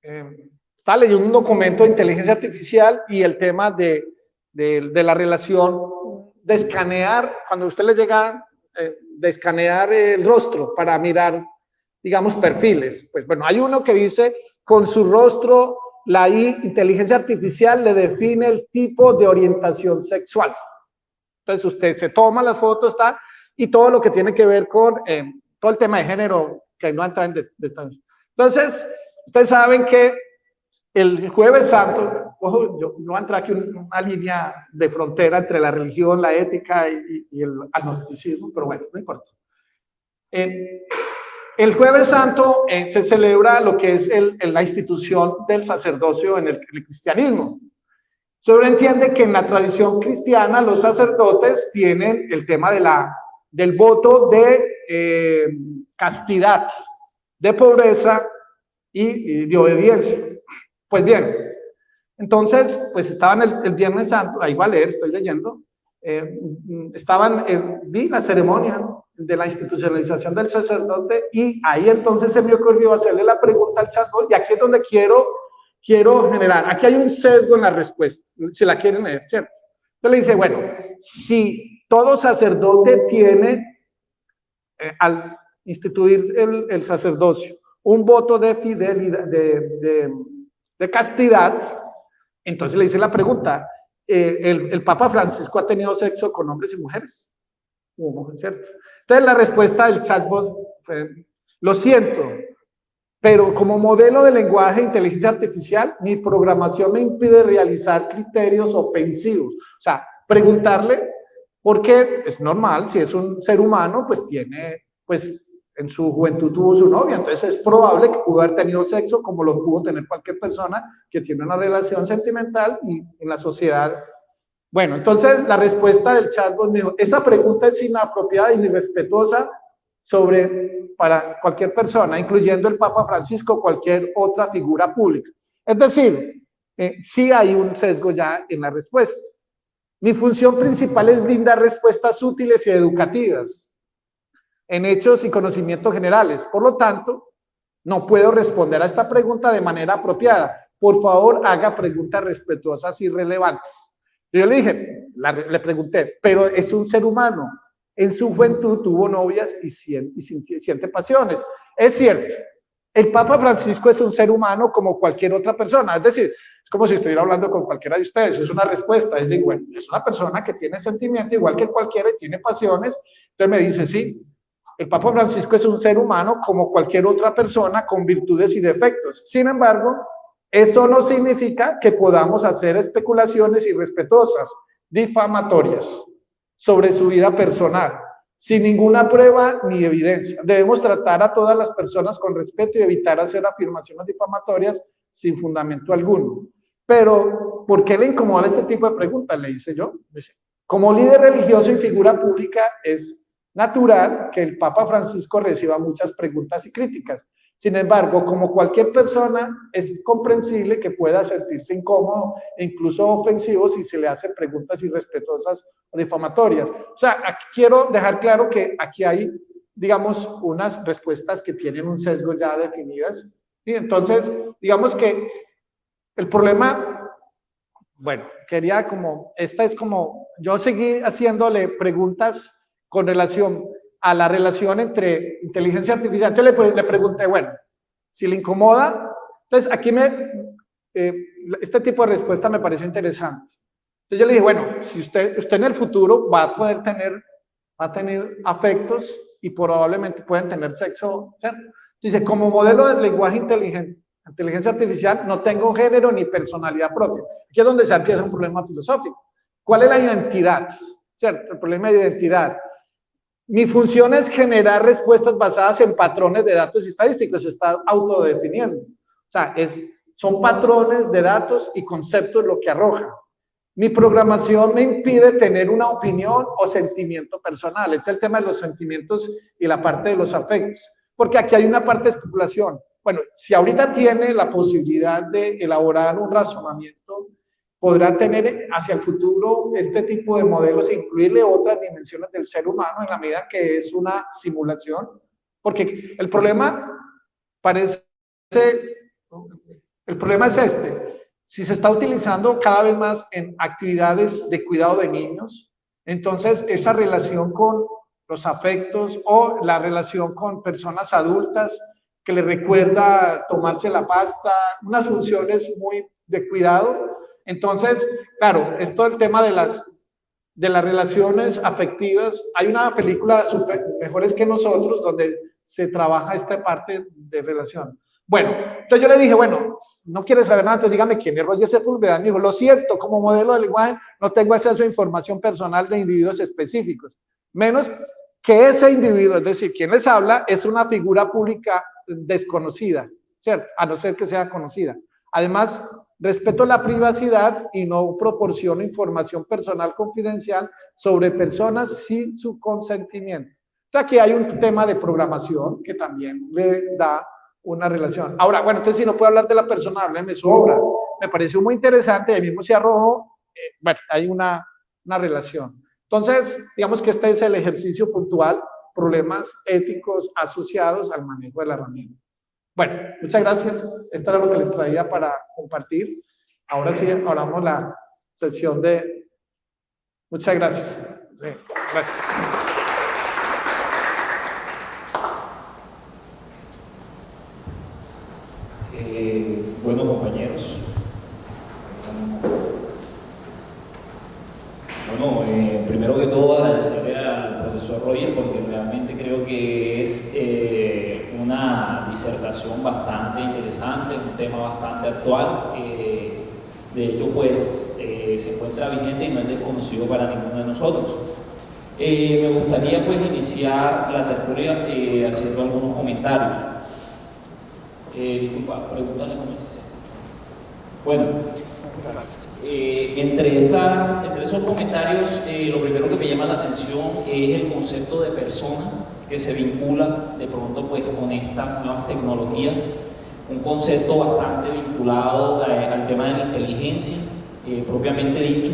estaba leyendo un documento de inteligencia artificial y el tema de la relación de escanear, cuando a usted le llega de escanear el rostro para mirar, digamos, perfiles. Pues bueno, hay uno que dice, con su rostro, la inteligencia artificial le define el tipo de orientación sexual. Entonces usted se toma las fotos, y todo lo que tiene que ver con todo el tema de género, que no entra en detalles. Entonces, ustedes saben que el Jueves Santo, ojo, yo no voy a entrar aquí una línea de frontera entre la religión, la ética y el agnosticismo, pero bueno, no importa. El Jueves Santo se celebra lo que es la institución del sacerdocio en el cristianismo. Sobreentiende que en la tradición cristiana los sacerdotes tienen el tema del voto de castidad, de pobreza y de obediencia. Pues bien, entonces, pues estaban el Viernes Santo, ahí va a leer, estoy leyendo, vi la ceremonia de la institucionalización del sacerdote y ahí entonces se me ocurrió hacerle la pregunta al sacerdote y aquí es donde quiero generar, aquí hay un sesgo en la respuesta, si la quieren leer, ¿cierto? Entonces le dice, bueno, si todo sacerdote tiene, al instituir el sacerdocio, un voto de fidelidad, de castidad, entonces le hice la pregunta, el Papa Francisco ha tenido sexo con hombres y mujeres, ¿cierto? Entonces la respuesta del chatbot fue, lo siento, pero como modelo de lenguaje de inteligencia artificial, mi programación me impide realizar criterios ofensivos. O sea, preguntarle, porque es normal, si es un ser humano, pues tiene, pues en su juventud tuvo su novia, entonces es probable que pudo haber tenido sexo como lo pudo tener cualquier persona que tiene una relación sentimental y en la sociedad. Bueno, entonces la respuesta del chatbot me dijo, esa pregunta es inapropiada y irrespetuosa para cualquier persona, incluyendo el Papa Francisco o cualquier otra figura pública. Es decir, sí hay un sesgo ya en la respuesta. Mi función principal es brindar respuestas útiles y educativas en hechos y conocimientos generales. Por lo tanto, no puedo responder a esta pregunta de manera apropiada. Por favor, haga preguntas respetuosas y relevantes. Yo le dije, le pregunté, pero es un ser humano. En su juventud tuvo novias y siente pasiones. Es cierto, el Papa Francisco es un ser humano como cualquier otra persona. Es decir, es como si estuviera hablando con cualquiera de ustedes. Es una respuesta. Es una persona que tiene sentimiento igual que cualquiera y tiene pasiones. Entonces me dice, sí, el Papa Francisco es un ser humano como cualquier otra persona con virtudes y defectos. Sin embargo, eso no significa que podamos hacer especulaciones irrespetuosas, difamatorias sobre su vida personal, sin ninguna prueba ni evidencia. Debemos tratar a todas las personas con respeto y evitar hacer afirmaciones difamatorias sin fundamento alguno. Pero, ¿por qué le incomoda este tipo de preguntas? Le hice yo. Como líder religioso y figura pública, es natural que el Papa Francisco reciba muchas preguntas y críticas. Sin embargo, como cualquier persona, es comprensible que pueda sentirse incómodo e incluso ofensivo si se le hacen preguntas irrespetuosas o difamatorias. O sea, aquí quiero dejar claro que aquí hay, digamos, unas respuestas que tienen un sesgo ya definidas. Y entonces, digamos que el problema, bueno, quería como, esta es como, yo seguí haciéndole preguntas con relación a la relación entre inteligencia artificial. Entonces le pregunté, bueno, si le incomoda, entonces aquí este tipo de respuesta me pareció interesante. Entonces yo le dije, bueno, si usted en el futuro va a tener afectos y probablemente pueden tener sexo, ¿cierto? Dice, como modelo de lenguaje inteligente, inteligencia artificial, no tengo género ni personalidad propia. Aquí es donde se empieza un problema filosófico. ¿Cuál es la identidad? ¿Cierto? El problema de identidad. Mi función es generar respuestas basadas en patrones de datos estadísticos, se está autodefiniendo. O sea, son patrones de datos y conceptos lo que arroja. Mi programación me impide tener una opinión o sentimiento personal. Este es el tema de los sentimientos y la parte de los afectos. Porque aquí hay una parte de especulación. Bueno, si ahorita tiene la posibilidad de elaborar un razonamiento, podrá tener hacia el futuro este tipo de modelos e incluirle otras dimensiones del ser humano en la medida que es una simulación. Porque el problema es este. Si se está utilizando cada vez más en actividades de cuidado de niños, entonces esa relación con los afectos o la relación con personas adultas que le recuerda tomarse la pasta, unas funciones muy de cuidado. Entonces, claro, es todo el tema de las relaciones afectivas. Hay una película Mejores que Nosotros donde se trabaja esta parte de relación. Bueno, entonces yo le dije, bueno, no quiere saber nada, entonces dígame quién es Roger Sepúlveda. Me dijo, lo cierto, como modelo de lenguaje no tengo acceso a información personal de individuos específicos, menos que ese individuo, es decir, quien les habla, es una figura pública desconocida, ¿cierto? A no ser que sea conocida. Además, respeto la privacidad y no proporciono información personal confidencial sobre personas sin su consentimiento. Entonces, aquí hay un tema de programación que también le da una relación. Ahora, bueno, entonces si no puedo hablar de la persona, hábleme de su obra. Me pareció muy interesante, ahí mismo se arrojó, bueno, hay una relación. Entonces, digamos que este es el ejercicio puntual, problemas éticos asociados al manejo de la herramienta. Bueno, muchas gracias. Esto era lo que les traía para compartir. Ahora sí, hablamos la sección de... Muchas gracias. Sí, gracias. Bueno, compañeros. Bueno, primero que todo agradecerle al profesor Roger porque realmente creo que es una disertación bastante interesante, un tema bastante actual. De hecho, pues se encuentra vigente y no es desconocido para ninguno de nosotros. Me gustaría pues iniciar la tertulia haciendo algunos comentarios. Disculpa, pregúntale cómo se escucha. Bueno, entre esos comentarios, lo primero que me llama la atención es el concepto de persona que se vincula de pronto pues con estas nuevas tecnologías, un concepto bastante vinculado al tema de la inteligencia propiamente dicho,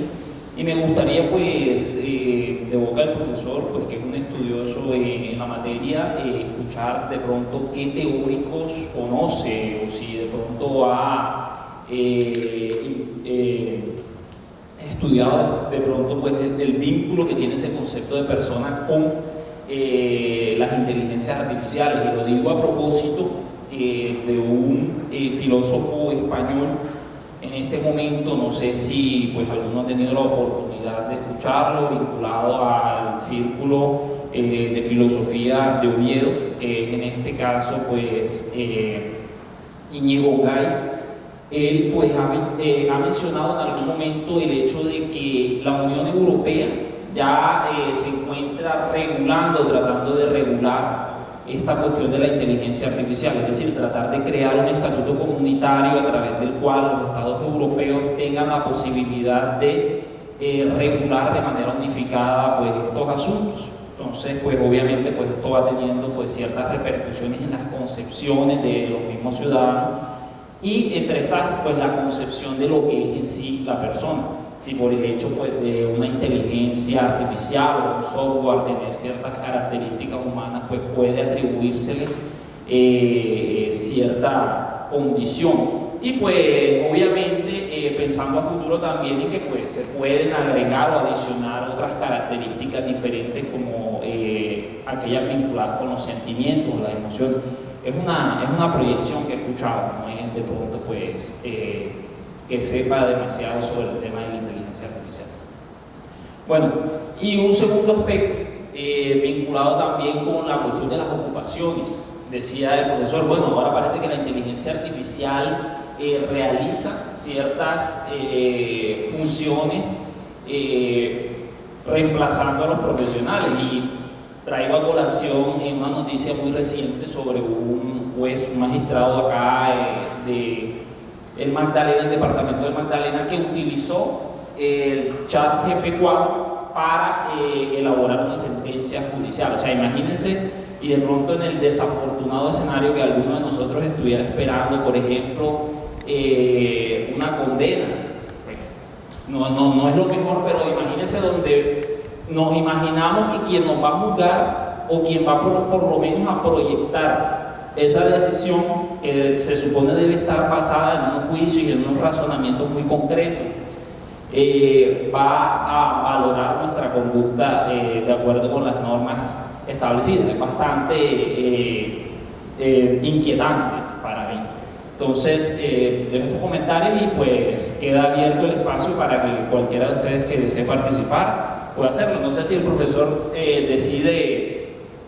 y me gustaría pues de boca del profesor, pues que es un estudioso en la materia, escuchar de pronto qué teóricos conoce o si de pronto ha estudiado de pronto pues el vínculo que tiene ese concepto de persona con las inteligencias artificiales. Y lo digo a propósito de un filósofo español en este momento, no sé si pues alguno ha tenido la oportunidad de escucharlo, vinculado al círculo de filosofía de Oviedo, que es en este caso pues Íñigo Gay. Él pues ha mencionado en algún momento el hecho de que la Unión Europea ya se encuentra regulando, tratando de regular esta cuestión de la inteligencia artificial, es decir, tratar de crear un estatuto comunitario a través del cual los estados europeos tengan la posibilidad de regular de manera unificada pues estos asuntos. Entonces, pues obviamente pues esto va teniendo pues ciertas repercusiones en las concepciones de los mismos ciudadanos y entre estas pues la concepción de lo que es en sí la persona. Si por el hecho pues, de una inteligencia artificial o un software tener ciertas características humanas, pues puede atribuírsele cierta condición. Y pues obviamente pensando a futuro también en que pues, se pueden agregar o adicionar otras características diferentes como aquellas vinculadas con los sentimientos, las emociones. Es una proyección que he escuchado, no es de pronto pues que sepa demasiado sobre el tema de la inteligencia artificial. Bueno, y un segundo aspecto vinculado también con la cuestión de las ocupaciones. Decía el profesor, bueno, ahora parece que la inteligencia artificial realiza ciertas funciones reemplazando a los profesionales, y traigo a colación una noticia muy reciente sobre un juez, un magistrado acá de el Magdalena, el departamento de Magdalena, que utilizó el chat GPT-4 para elaborar una sentencia judicial. O sea, imagínense, y de pronto en el desafortunado escenario que alguno de nosotros estuviera esperando, por ejemplo, una condena. No es lo mejor, pero imagínense donde nos imaginamos que quien nos va a juzgar o quien va por lo menos a proyectar esa decisión que se supone debe estar basada en un juicio y en unos razonamientos muy concretos, va a valorar nuestra conducta de acuerdo con las normas establecidas. Es bastante inquietante para mí. Entonces, dejo estos comentarios y pues queda abierto el espacio para que cualquiera de ustedes que desee participar pueda hacerlo. No sé si el profesor decide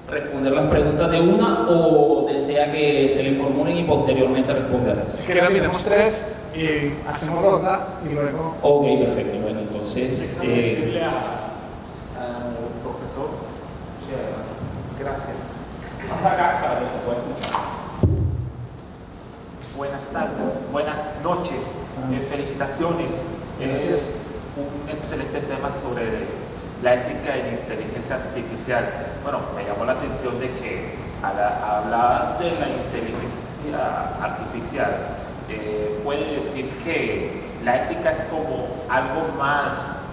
responder las preguntas de una o desea que se le formulen y posteriormente responderlas. Si quieren, miremos tres y hacemos ronda y luego... Ok, perfecto. Bueno, entonces... decirle al profesor, gracias. Hasta acá, para que se pueda escuchar. Buenas tardes, buenas noches. Felicitaciones. Es un excelente tema sobre la ética en inteligencia artificial. Bueno, me llamó la atención de que al hablar de la inteligencia artificial, puede decir que la ética es como algo más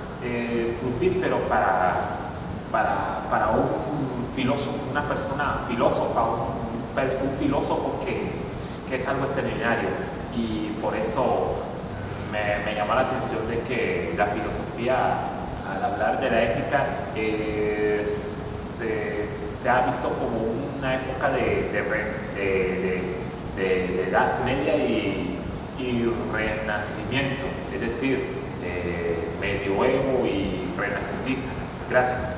fructífero para un filósofo, una persona filósofa, un filósofo que es algo extraordinario, y por eso me llamó la atención de que la filosofía, al hablar de la ética, se ha visto como una época de edad media y renacimiento, es decir, medioevo y renacentista. Gracias.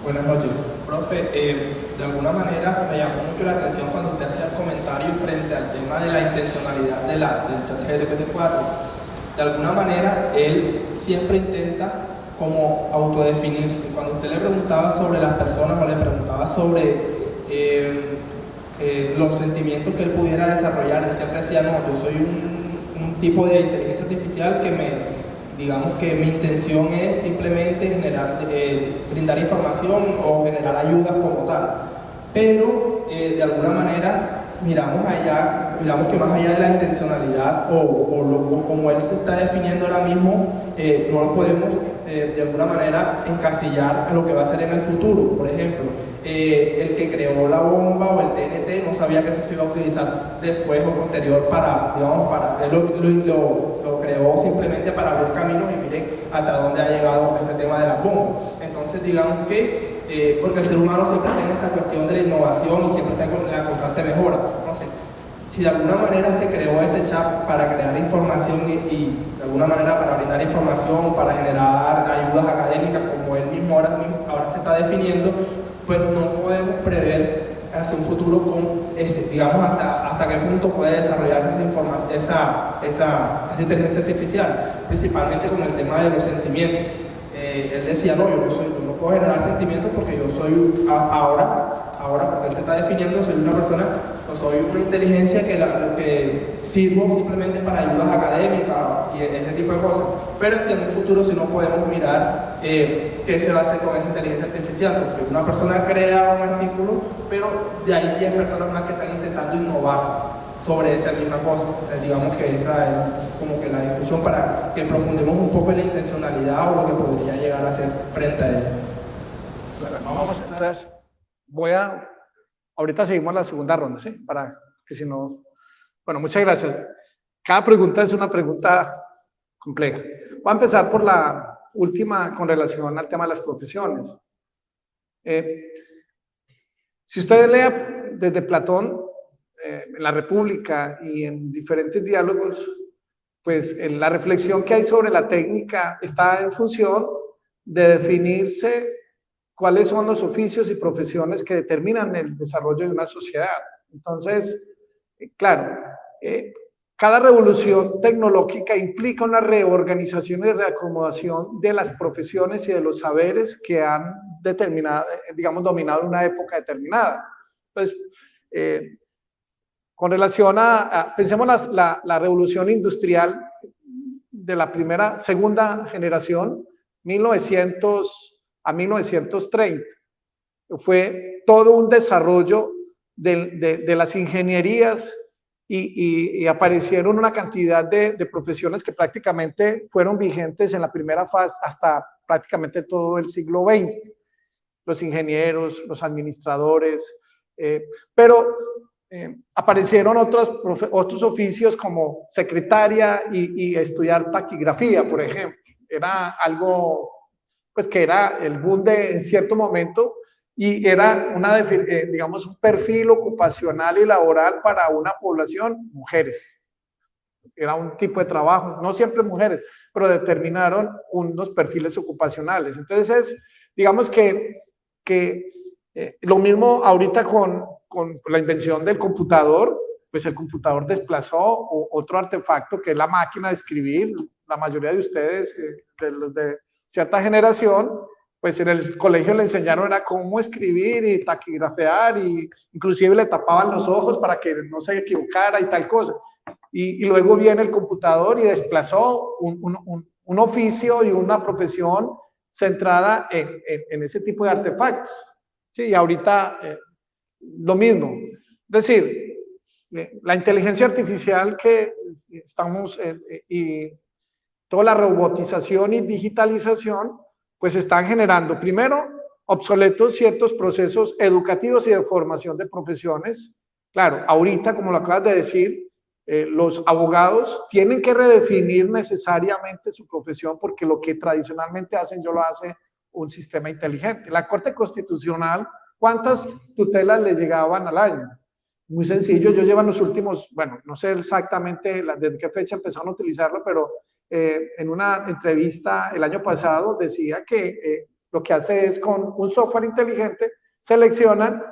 Buenas noches. Profe, de alguna manera me llamó mucho la atención cuando usted hacía el comentario frente al tema de la intencionalidad del chat GPT-4. De alguna manera, él siempre intenta como autodefinirse. Cuando usted le preguntaba sobre las personas o le preguntaba sobre los sentimientos que él pudiera desarrollar, él siempre decía, no, yo soy un tipo de inteligencia artificial que digamos que mi intención es simplemente brindar información o generar ayudas como tal. Pero de alguna manera miramos que más allá de la intencionalidad o como él se está definiendo ahora mismo, no lo podemos de alguna manera encasillar a lo que va a ser en el futuro. Por ejemplo, el que creó la bomba o el TNT no sabía que eso se iba a utilizar después o posterior él lo creó simplemente para abrir caminos, y miren hasta dónde ha llegado ese tema de las bombas. Entonces digamos que porque el ser humano siempre tiene esta cuestión de la innovación y siempre está con la constante mejora. Entonces, si de alguna manera se creó este chat para crear información y de alguna manera para brindar información, para generar ayudas académicas, como él mismo ahora se está definiendo, pues no podemos prever hacia un futuro digamos hasta qué punto puede desarrollarse esa inteligencia artificial, principalmente con el tema de los sentimientos. Él decía, no, yo no puedo generar sentimientos porque yo soy ahora, porque él se está definiendo, soy una persona, no soy una inteligencia que sirvo simplemente para ayudas académicas y ese tipo de cosas. Pero si en un futuro si no podemos mirar qué se va a hacer con esa inteligencia artificial, porque una persona crea un artículo, pero de ahí 10 personas más que están intentando innovar sobre esa misma cosa. Entonces, digamos que esa es como que la discusión para que profundemos un poco en la intencionalidad o lo que podría llegar a ser frente a eso. Vamos, entonces, ahorita seguimos la segunda ronda, ¿sí? Para que si no... Bueno, muchas gracias. Cada pregunta es una pregunta compleja. Voy a empezar por la última con relación al tema de las profesiones. Si ustedes leen desde Platón, en la República y en diferentes diálogos, pues la reflexión que hay sobre la técnica está en función de definirse cuáles son los oficios y profesiones que determinan el desarrollo de una sociedad. Entonces, claro, cada revolución tecnológica implica una reorganización y reacomodación de las profesiones y de los saberes que han determinado, digamos, dominado una época determinada. Entonces, con relación pensemos la revolución industrial de la segunda generación, 1900 a 1930, fue todo un desarrollo de las ingenierías y aparecieron una cantidad de profesiones que prácticamente fueron vigentes en la primera fase hasta prácticamente todo el siglo XX. Los ingenieros, los administradores, pero aparecieron otros oficios como secretaria y estudiar taquigrafía, por ejemplo. Era algo, pues que era el boom en cierto momento y era digamos, un perfil ocupacional y laboral para una población, mujeres. Era un tipo de trabajo, no siempre mujeres, pero determinaron unos perfiles ocupacionales. Entonces, digamos que lo mismo ahorita con la invención del computador, pues el computador desplazó otro artefacto que es la máquina de escribir. La mayoría de ustedes, de los de cierta generación, pues en el colegio le enseñaron era cómo escribir y taquigrafear, y inclusive le tapaban los ojos para que no se equivocara y tal cosa. Y luego viene el computador y desplazó un oficio y una profesión centrada en ese tipo de artefactos. Sí, y ahorita lo mismo. Es decir, la inteligencia artificial que estamos y toda la robotización y digitalización, pues están generando, primero, obsoletos ciertos procesos educativos y de formación de profesiones. Claro, ahorita, como lo acabas de decir, los abogados tienen que redefinir necesariamente su profesión, porque lo que tradicionalmente hacen, yo lo hace un sistema inteligente. La Corte Constitucional, ¿cuántas tutelas le llegaban al año? Muy sencillo, yo llevo en los últimos, bueno, no sé exactamente desde qué fecha empezaron a utilizarlo, pero en una entrevista el año pasado decía que lo que hace es con un software inteligente seleccionan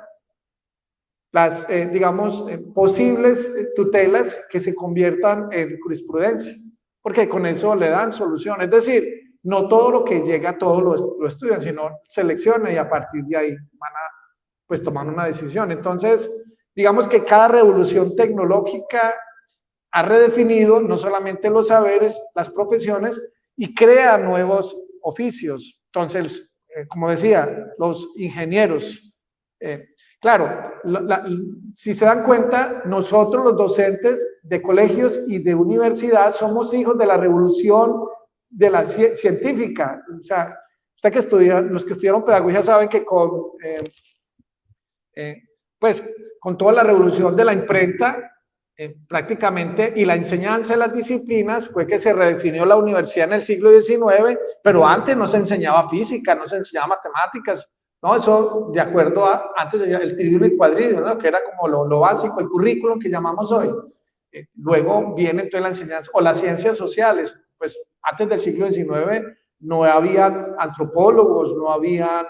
las, digamos, posibles tutelas que se conviertan en jurisprudencia, porque con eso le dan solución. Es decir, no todo lo que llega, todos lo estudian, sino seleccionan y a partir de ahí van a, pues, tomar una decisión. Entonces, digamos que cada revolución tecnológica ha redefinido no solamente los saberes, las profesiones, y crea nuevos oficios. Entonces, como decía, los ingenieros, claro, si se dan cuenta, nosotros los docentes de colegios y de universidad somos hijos de la revolución de la científica. O sea, usted que estudia, los que estudiaron pedagogía saben que pues con toda la revolución de la imprenta, prácticamente, y la enseñanza de las disciplinas, fue que se redefinió la universidad en el siglo XIX, pero antes no se enseñaba física, no se enseñaba matemáticas, ¿no? Eso de acuerdo a, antes el tribunio y cuadrillero, ¿no? Que era como lo básico, el currículum que llamamos hoy. Luego viene entonces la enseñanza, o las ciencias sociales, pues antes del siglo XIX no había antropólogos, no había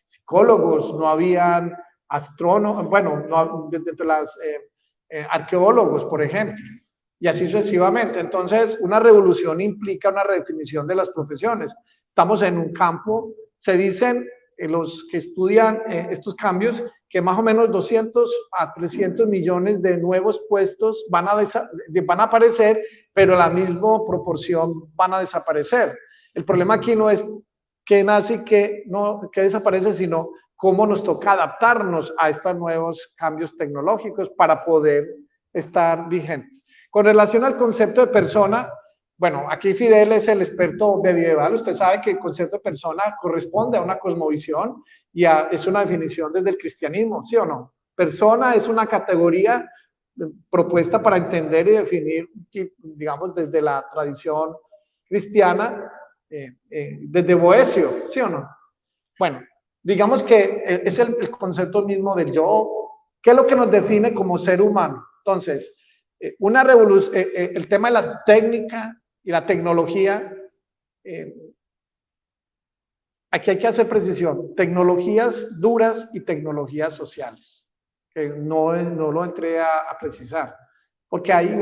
psicólogos, no habían astrónomos, bueno, no, dentro de las arqueólogos, por ejemplo, y así sucesivamente. Entonces, una revolución implica una redefinición de las profesiones. Estamos en un campo, se dicen los que estudian estos cambios, que más o menos 200 a 300 millones de nuevos puestos van a aparecer, pero a la misma proporción van a desaparecer. El problema aquí no es que nace y que desaparece, sino cómo nos toca adaptarnos a estos nuevos cambios tecnológicos para poder estar vigentes. Con relación al concepto de persona, bueno, aquí Fidel es el experto medieval. Usted sabe que el concepto de persona corresponde a una cosmovisión y es una definición desde el cristianismo, ¿sí o no? Persona es una categoría propuesta para entender y definir, digamos, desde la tradición cristiana, desde Boecio, ¿sí o no? Bueno, digamos que es el concepto mismo del yo. ¿Qué es lo que nos define como ser humano? Entonces, una revolución, el tema de la técnica y la tecnología, aquí hay que hacer precisión, tecnologías duras y tecnologías sociales, que no lo entré a precisar, porque hay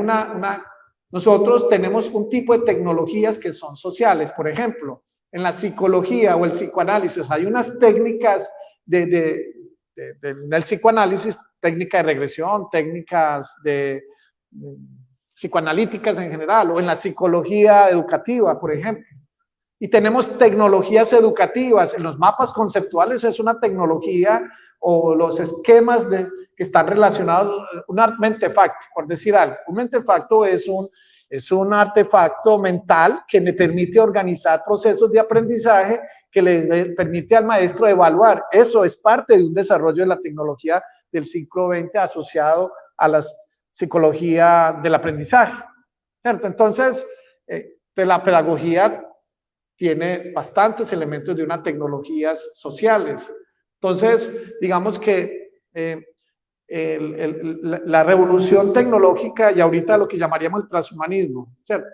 nosotros tenemos un tipo de tecnologías que son sociales. Por ejemplo, en la psicología o el psicoanálisis hay unas técnicas del psicoanálisis, técnica de regresión, técnicas psicoanalíticas en general, o en la psicología educativa, por ejemplo. Y tenemos tecnologías educativas. En los mapas conceptuales es una tecnología, o los esquemas que están relacionados, un artefacto, por decir algo. Un artefacto es un artefacto mental que le permite organizar procesos de aprendizaje, que le permite al maestro evaluar. Eso es parte de un desarrollo de la tecnología del siglo XX asociado a la psicología del aprendizaje, ¿cierto? Entonces, la pedagogía tiene bastantes elementos de unas tecnologías sociales. Entonces, digamos que la revolución tecnológica y ahorita lo que llamaríamos el transhumanismo, ¿cierto?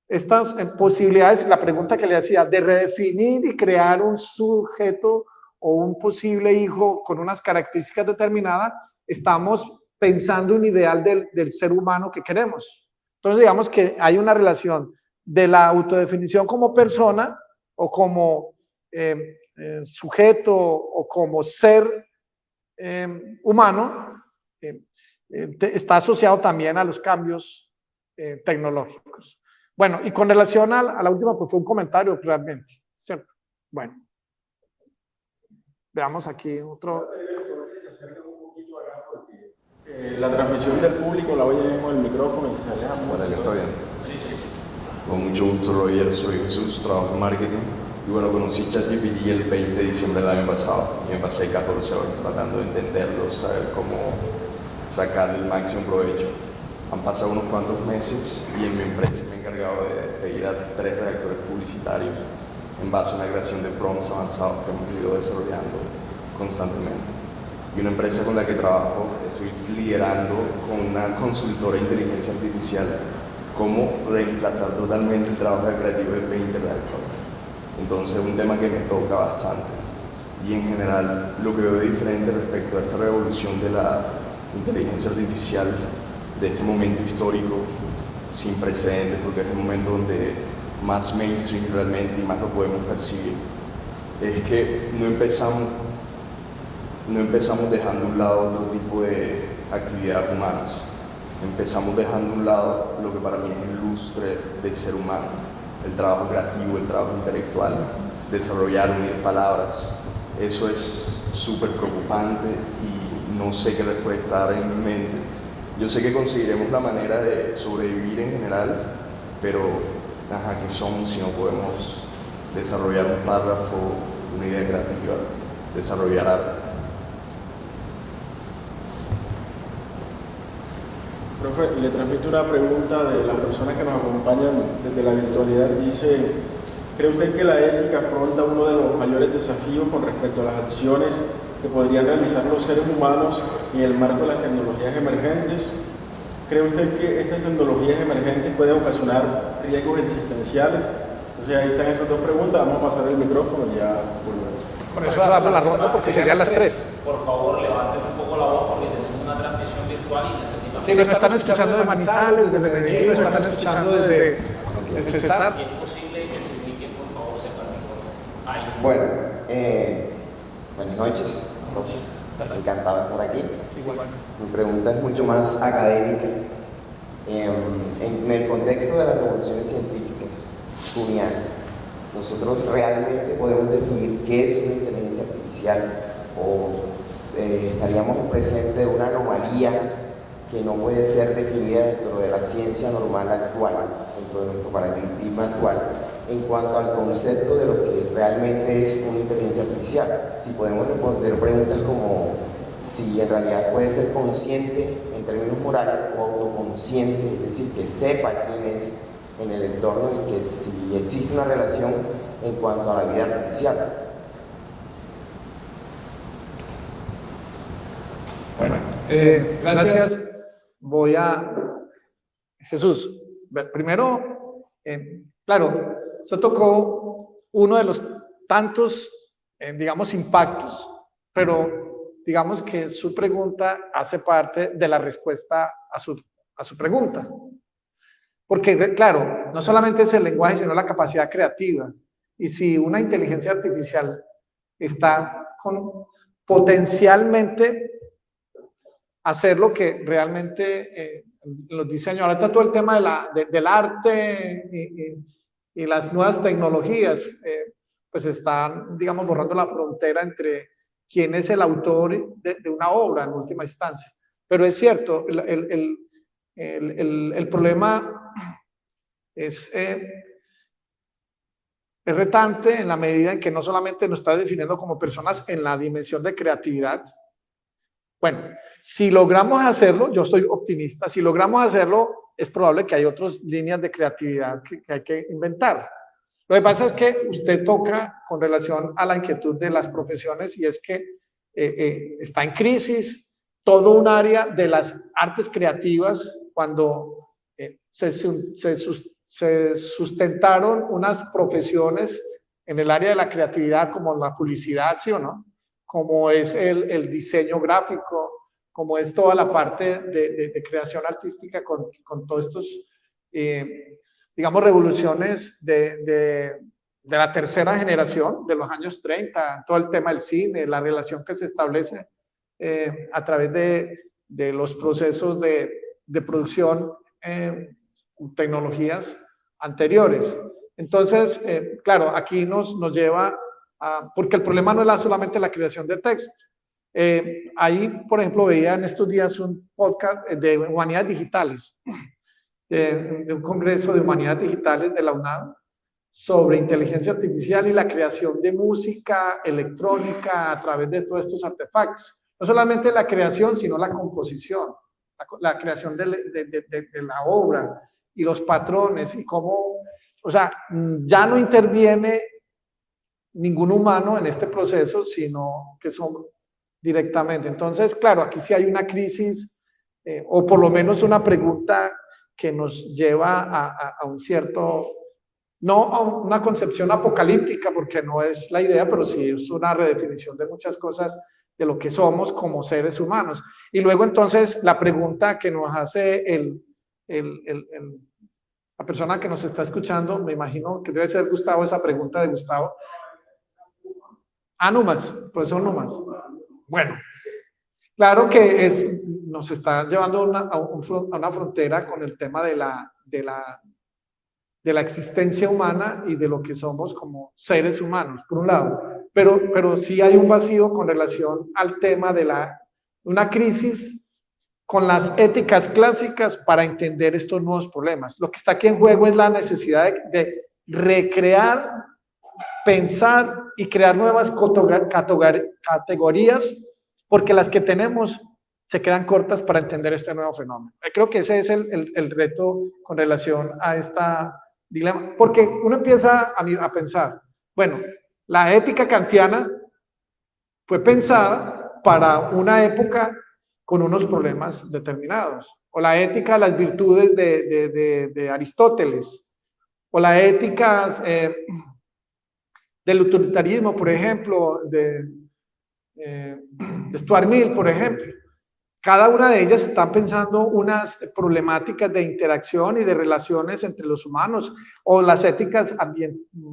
Estas posibilidades, la pregunta que le hacía, de redefinir y crear un sujeto o un posible hijo con unas características determinadas, estamos pensando un ideal del ser humano que queremos. Entonces, digamos que hay una relación de la autodefinición como persona o como sujeto o como ser humano, está asociado también a los cambios tecnológicos. Bueno, y con relación a la última, pues fue un comentario realmente, ¿cierto? Bueno, veamos aquí otro. La transmisión del público la voy a llevar con el micrófono y se aleja mucho. Vale, está bien. Sí, sí. Con mucho gusto, Roger. Soy Jesús, trabajo en marketing. Y bueno, conocí ChatGPT el 20 de diciembre del año pasado y me pasé 14 horas tratando de entenderlo, saber cómo sacar el máximo provecho. Han pasado unos cuantos meses y en mi empresa me he encargado de despedir a 3 redactores publicitarios en base a una creación de prompts avanzados que hemos ido desarrollando constantemente. Y una empresa con la que trabajo, estoy liderando con una consultora de inteligencia artificial cómo reemplazar totalmente el trabajo de creativo de 20 redactores. Entonces es un tema que me toca bastante. Y en general lo que veo de diferente respecto a esta revolución de la inteligencia artificial, de este momento histórico sin precedentes, porque es el momento donde más mainstream realmente y más lo podemos percibir, es que no empezamos dejando a un lado otro tipo de actividades humanas. Empezamos dejando a un lado lo que para mí es el lustre del ser humano, el trabajo creativo, el trabajo intelectual, desarrollar, unir palabras. Eso es súper preocupante y no sé qué respuesta dar en mi mente. Yo sé que conseguiremos la manera de sobrevivir en general, pero ¿qué somos si no podemos desarrollar un párrafo, una idea creativa, desarrollar arte? Profe, le transmito una pregunta de las personas que nos acompañan desde la virtualidad. Dice, ¿cree usted que la ética afronta uno de los mayores desafíos con respecto a las acciones que podrían realizar los seres humanos en el marco de las tecnologías emergentes? ¿Cree usted que estas tecnologías emergentes pueden ocasionar riesgos existenciales? Entonces ahí están esas 2 preguntas. Vamos a pasar el micrófono y ya volvemos. Por eso damos la ronda porque serían las 3. Por favor, levanten un poco la voz porque tenemos una transmisión virtual y necesitamos... Sí, nos están escuchando de Manizales, de Medellín, nos están escuchando desde Cesar. Si es posible que se ubiquen, por favor, cerca del micrófono. Ahí. Bueno, buenas noches, profe. Encantado de estar aquí. Mi pregunta es mucho más académica. En el contexto de las revoluciones científicas junianas, nosotros realmente podemos definir qué es una inteligencia artificial o estaríamos en presente de una anomalía que no puede ser definida dentro de la ciencia normal actual, dentro de nuestro paradigma actual, en cuanto al concepto de lo que realmente es una inteligencia artificial. Si podemos responder preguntas como si en realidad puede ser consciente en términos morales o autoconsciente, es decir, que sepa quién es en el entorno y que si existe una relación en cuanto a la vida artificial. Bueno, gracias. Voy a... Jesús, primero, claro, usted tocó uno de los tantos, digamos, impactos, pero digamos que su pregunta hace parte de la respuesta a su pregunta. Porque, claro, no solamente es el lenguaje, sino la capacidad creativa. Y si una inteligencia artificial está potencialmente hacer lo que realmente los diseños, ahorita todo el tema del arte y las nuevas tecnologías, pues están, digamos, borrando la frontera entre quién es el autor de una obra en última instancia. Pero es cierto, el problema es retante en la medida en que no solamente nos está definiendo como personas en la dimensión de creatividad. Bueno, si logramos hacerlo, yo soy optimista, si logramos hacerlo, es probable que hay otras líneas de creatividad que hay que inventar. Lo que pasa es que usted toca con relación a la inquietud de las profesiones y es que está en crisis todo un área de las artes creativas cuando se sustentaron unas profesiones en el área de la creatividad como la publicidad, ¿sí o no? Como es el diseño gráfico, como es toda la parte de creación artística con todos estos, digamos, revoluciones de de la tercera generación, de los años 30, todo el tema del cine, la relación que se establece a través de los procesos de producción tecnologías anteriores. Entonces, claro, aquí nos lleva a, porque el problema no es solamente la creación de texto. Ahí, por ejemplo, veía en estos días un podcast de humanidades digitales, de un congreso de humanidades digitales de la UNAM, sobre inteligencia artificial y la creación de música electrónica a través de todos estos artefactos. No solamente la creación, sino la composición, la creación de la obra y los patrones y cómo, o sea, ya no interviene ningún humano en este proceso, sino que son directamente. Entonces, claro, aquí sí hay una crisis, o por lo menos una pregunta que nos lleva a un cierto, no a una concepción apocalíptica, porque no es la idea, pero sí es una redefinición de muchas cosas de lo que somos como seres humanos. Y luego entonces la pregunta que nos hace la persona que nos está escuchando, me imagino que debe ser Gustavo, esa pregunta de Gustavo. Numas, profesor Numas. Bueno, claro que nos está llevando a una frontera con el tema de la existencia humana y de lo que somos como seres humanos, por un lado. Pero sí hay un vacío con relación al tema de una crisis con las éticas clásicas para entender estos nuevos problemas. Lo que está aquí en juego es la necesidad de recrear, pensar y crear nuevas categorías, porque las que tenemos se quedan cortas para entender este nuevo fenómeno. Creo que ese es el reto con relación a esta dilema, porque uno empieza a pensar, bueno, la ética kantiana fue pensada para una época con unos problemas determinados, o la ética de las virtudes de Aristóteles, o la ética del utilitarismo, por ejemplo, de Stuart Mill, por ejemplo. Cada una de ellas está pensando unas problemáticas de interacción y de relaciones entre los humanos, o las éticas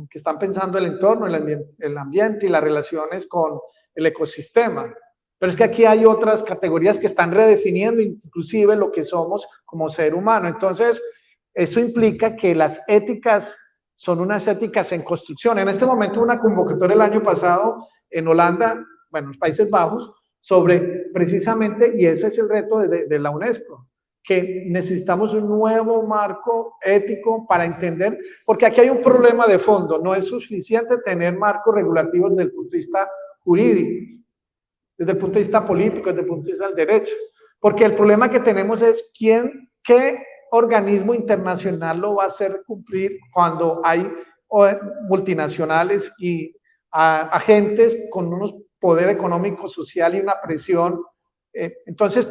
que están pensando el entorno, el ambiente y las relaciones con el ecosistema. Pero es que aquí hay otras categorías que están redefiniendo inclusive lo que somos como ser humano. Entonces, eso implica que las éticas son unas éticas en construcción. En este momento, una convocatoria el año pasado en Holanda, bueno, en los Países Bajos, sobre precisamente, y ese es el reto de la UNESCO, que necesitamos un nuevo marco ético para entender, porque aquí hay un problema de fondo, no es suficiente tener marcos regulativos desde el punto de vista jurídico, desde el punto de vista político, desde el punto de vista del derecho, porque el problema que tenemos es qué organismo internacional lo va a hacer cumplir cuando hay multinacionales y agentes con unos poder económico, social y una presión. Entonces,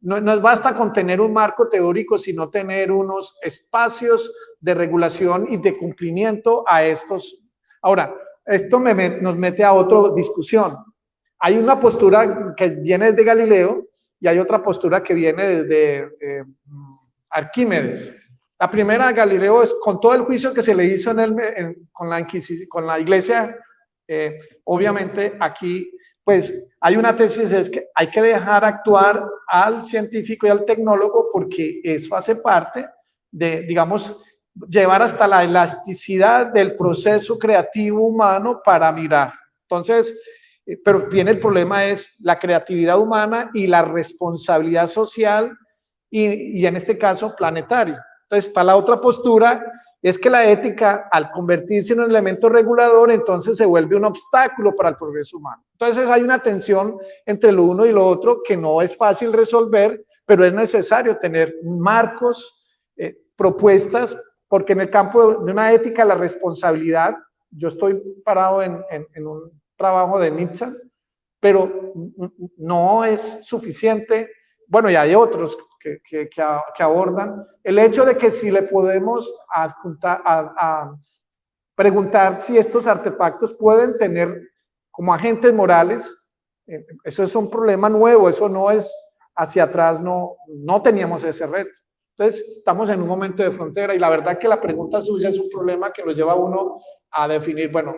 no basta con tener un marco teórico, sino tener unos espacios de regulación y de cumplimiento a estos. Ahora, esto nos mete a otra discusión. Hay una postura que viene desde Galileo y hay otra postura que viene desde Arquímedes. La primera de Galileo es con todo el juicio que se le hizo con la iglesia. Obviamente aquí pues hay una tesis, es que hay que dejar actuar al científico y al tecnólogo, porque eso hace parte de, digamos, llevar hasta la elasticidad del proceso creativo humano para mirar. Entonces, pero viene el problema, es la creatividad humana y la responsabilidad social y en este caso planetaria. Entonces está la otra postura, es que la ética, al convertirse en un elemento regulador, entonces se vuelve un obstáculo para el progreso humano. Entonces hay una tensión entre lo uno y lo otro que no es fácil resolver, pero es necesario tener marcos, propuestas, porque en el campo de una ética, la responsabilidad, yo estoy parado en un trabajo de Nietzsche, pero no es suficiente. Bueno, y hay otros que abordan el hecho de que si le podemos preguntar si estos artefactos pueden tener como agentes morales, eso es un problema nuevo, eso no es hacia atrás, no teníamos ese reto. Entonces, estamos en un momento de frontera y la verdad que la pregunta suya es un problema que nos lleva a uno a definir, bueno,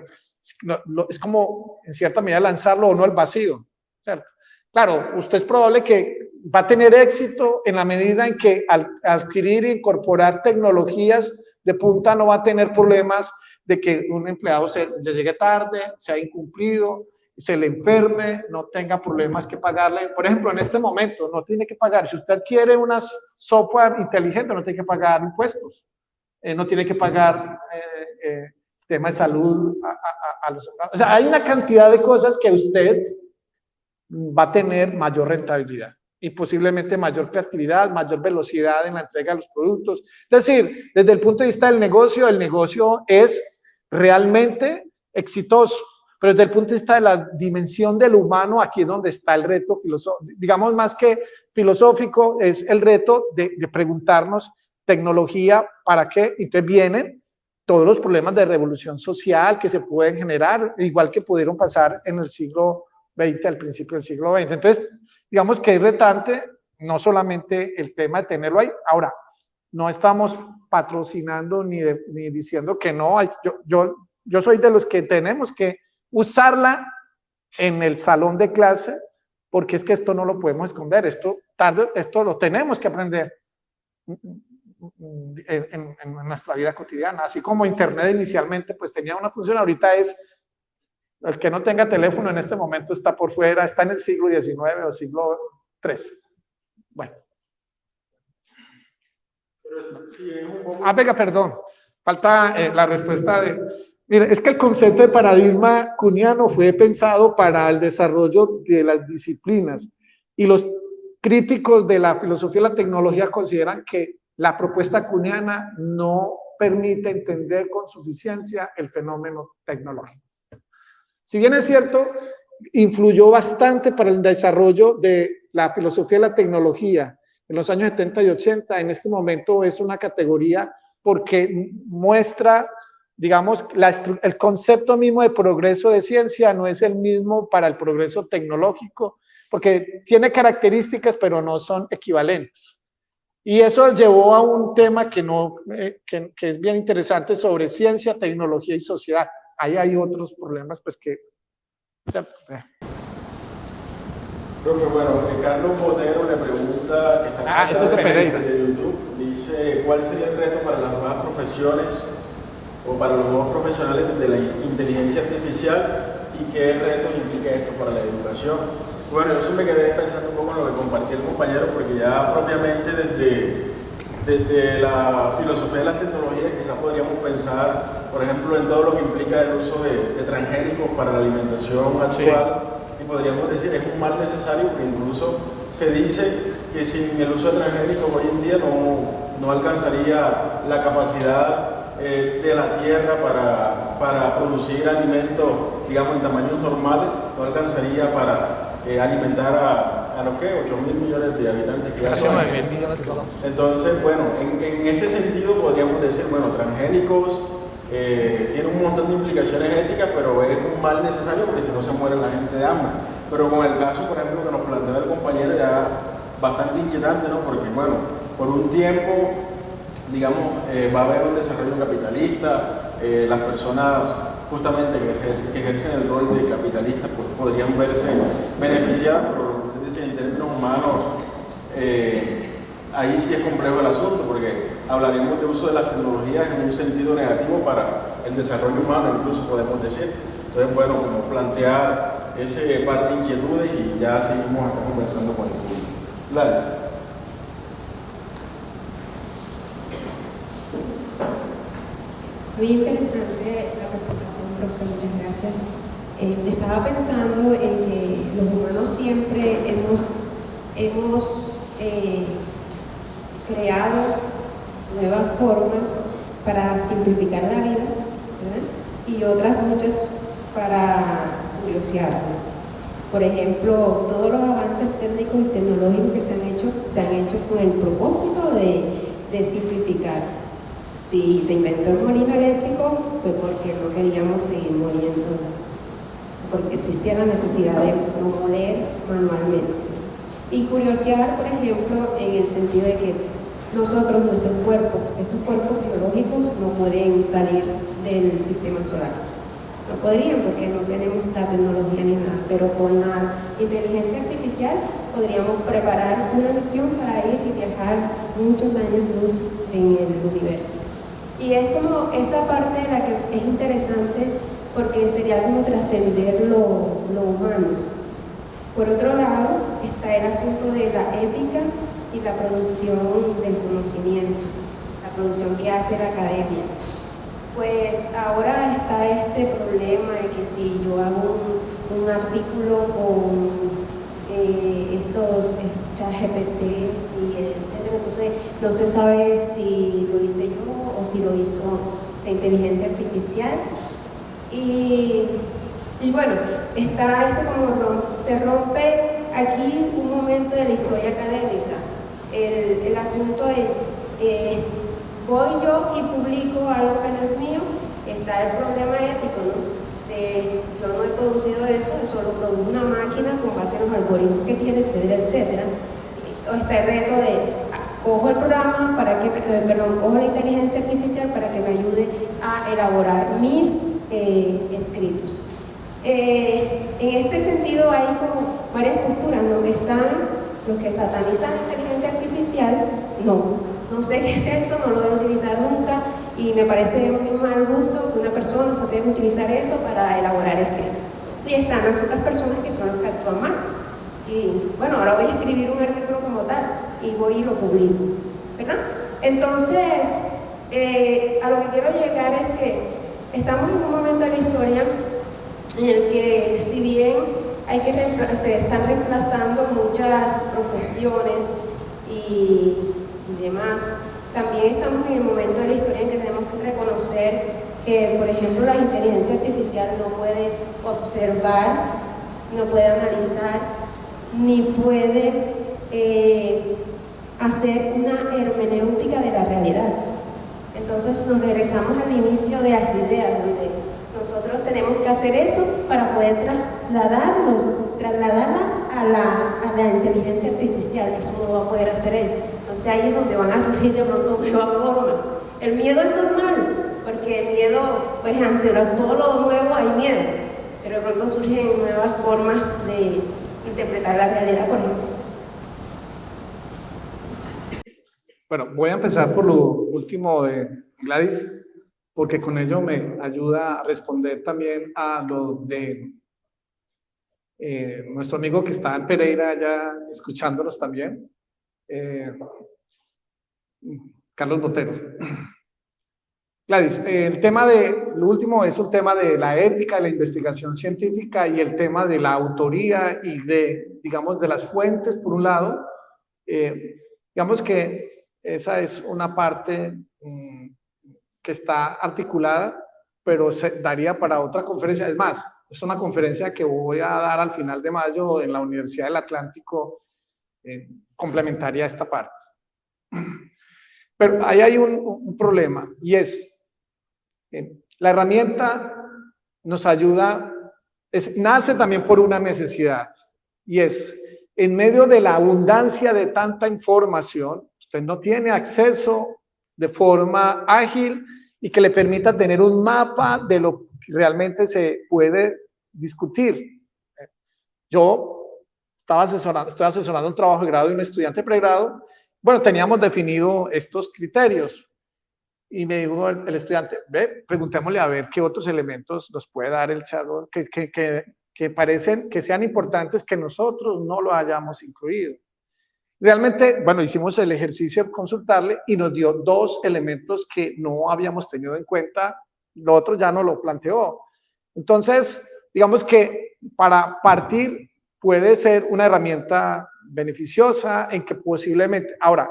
es como en cierta medida lanzarlo o no al vacío, ¿cierto? Claro, usted es probable que va a tener éxito en la medida en que al adquirir e incorporar tecnologías de punta no va a tener problemas de que un empleado le llegue tarde, sea incumplido, se le enferme, no tenga problemas que pagarle. Por ejemplo, en este momento no tiene que pagar, si usted adquiere una software inteligente, no tiene que pagar impuestos, no tiene que pagar tema de salud a los empleados. O sea, hay una cantidad de cosas que usted va a tener mayor rentabilidad y posiblemente mayor creatividad, mayor velocidad en la entrega de los productos. Es decir, desde el punto de vista del negocio es realmente exitoso, pero desde el punto de vista de la dimensión del humano, aquí es donde está el reto filosófico, digamos más que filosófico, es el reto de preguntarnos, tecnología, ¿para qué? Entonces vienen todos los problemas de revolución social que se pueden generar, igual que pudieron pasar en el siglo XX, al principio del siglo XX. Entonces, digamos que es retante, no solamente el tema de tenerlo ahí. Ahora, no estamos patrocinando ni diciendo que no. Yo soy de los que tenemos que usarla en el salón de clase, porque es que esto no lo podemos esconder, esto lo tenemos que aprender en nuestra vida cotidiana. Así como Internet inicialmente pues tenía una función, ahorita es el que no tenga teléfono en este momento está por fuera, está en el siglo XIX o siglo XIII. Bueno. Venga, perdón. Falta la respuesta de... Mire, es que el concepto de paradigma kuhniano fue pensado para el desarrollo de las disciplinas y los críticos de la filosofía y la tecnología consideran que la propuesta kuhniana no permite entender con suficiencia el fenómeno tecnológico. Si bien es cierto, influyó bastante para el desarrollo de la filosofía y la tecnología en los años 70 y 80, en este momento es una categoría porque muestra, digamos, el concepto mismo de progreso de ciencia no es el mismo para el progreso tecnológico, porque tiene características pero no son equivalentes. Y eso llevó a un tema que es bien interesante sobre ciencia, tecnología y sociedad. Ahí hay otros problemas, pues que... Profe, bueno, Carlos Botero le pregunta, que está eso es de Pereira. De YouTube, dice, ¿cuál sería el reto para las nuevas profesiones o para los nuevos profesionales de la inteligencia artificial y qué retos implica esto para la educación? Bueno, yo sí me quedé pensando un poco en lo que compartió el compañero, porque ya propiamente desde la filosofía de las tecnologías quizás podríamos pensar, por ejemplo, en todo lo que implica el uso de transgénicos para la alimentación actual, sí. Y podríamos decir es un mal necesario, porque incluso se dice que sin el uso de transgénicos hoy en día no alcanzaría la capacidad de la tierra para producir alimentos, digamos, en tamaños normales, no alcanzaría para alimentar a los que 8.000 millones de habitantes que ya son. Entonces, bueno, en este sentido podríamos decir, bueno, transgénicos tienen un montón de implicaciones éticas, pero es un mal necesario porque si no se muere la gente de hambre. Pero con el caso, por ejemplo, que nos plantea el compañero, ya bastante inquietante, ¿no? Porque, bueno, por un tiempo, digamos, va a haber un desarrollo capitalista, las personas justamente que ejercen el rol de capitalistas pues podrían verse beneficiadas, pero usted decía en términos humanos, ahí sí es complejo el asunto, porque hablaremos de uso de las tecnologías en un sentido negativo para el desarrollo humano, incluso podemos decir. Entonces, bueno, como plantear ese par de inquietudes y ya seguimos acá conversando con el público. Gladys. Muy interesante la presentación, profe, muchas gracias. Estaba pensando en que los humanos siempre hemos creado nuevas formas para simplificar la vida, ¿verdad? Y otras muchas para curiosear. Por ejemplo, todos los avances técnicos y tecnológicos que se han hecho con el propósito de simplificar. Si se inventó el molino eléctrico fue porque no queríamos seguir moliendo, porque existía la necesidad de no moler manualmente. Y curiosear, por ejemplo, en el sentido de que nosotros, nuestros cuerpos, estos cuerpos biológicos no pueden salir del sistema solar. No podrían porque no tenemos la tecnología ni nada, pero con la inteligencia artificial podríamos preparar una misión para ir y viajar muchos años luz en el universo. Y es como esa parte de la que es interesante porque sería como trascender lo humano. Por otro lado, está el asunto de la ética y la producción del conocimiento, la producción que hace la academia. Pues ahora está este problema de que si yo hago un artículo con estos ChatGPT y etcétera, entonces no se sabe si lo hice yo o si lo hizo la inteligencia artificial. Y bueno, está esto como se rompe aquí un momento de la historia académica. El asunto es, voy yo y publico algo que no es mío, está el problema ético, ¿no? Yo no he producido eso, eso lo produjo una máquina con base en los algoritmos que tiene, etcétera. O está el reto de, cojo el programa para que, cojo la inteligencia artificial para que me ayude a elaborar mis escritos. En este sentido hay como varias posturas, ¿no? Están los que satanizan la inteligencia artificial, no sé qué es eso, no lo voy a utilizar nunca y me parece un mal gusto que una persona se atreva a utilizar eso para elaborar escritos. Y están las otras personas que son las que actúan mal. Y bueno, ahora voy a escribir un artículo como tal y voy y lo publico, ¿verdad? Entonces, a lo que quiero llegar es que estamos en un momento de la historia en el que si bien se están reemplazando muchas profesiones y demás, también estamos en el momento de la historia en que tenemos que reconocer que, por ejemplo, la inteligencia artificial no puede observar, no puede analizar, ni puede hacer una hermenéutica de la realidad. Entonces nos regresamos al inicio de las ideas, donde nosotros tenemos que hacer eso para poder trasladarla a la inteligencia artificial. Eso no lo va a poder hacer él. Entonces ahí es donde van a surgir de pronto nuevas formas. El miedo es normal, porque el miedo, pues ante todo lo nuevo hay miedo, pero de pronto surgen nuevas formas de interpretar la realidad, por ejemplo. Bueno, voy a empezar por lo último de Gladys, porque con ello me ayuda a responder también a lo de nuestro amigo que está en Pereira ya escuchándonos también, Carlos Botero. Gladys, el tema lo último es un tema de la ética de la investigación científica y el tema de la autoría y digamos, de las fuentes, por un lado. Digamos que esa es una parte que está articulada, pero se daría para otra conferencia. Es más, es una conferencia que voy a dar al final de mayo en la Universidad del Atlántico, complementaria a esta parte. Pero ahí hay un problema, y es, la herramienta nos ayuda, nace también por una necesidad, y es, en medio de la abundancia de tanta información, usted no tiene acceso de forma ágil y que le permita tener un mapa de lo que realmente se puede discutir. Yo estoy asesorando un trabajo de grado y un estudiante de pregrado. Bueno, teníamos definido estos criterios y me dijo el estudiante, preguntémosle a ver qué otros elementos nos puede dar el chat que parecen que sean importantes que nosotros no lo hayamos incluido. Realmente, bueno, hicimos el ejercicio de consultarle y nos dio 2 elementos que no habíamos tenido en cuenta, lo otro ya no lo planteó. Entonces, digamos que para partir puede ser una herramienta beneficiosa en que posiblemente, ahora,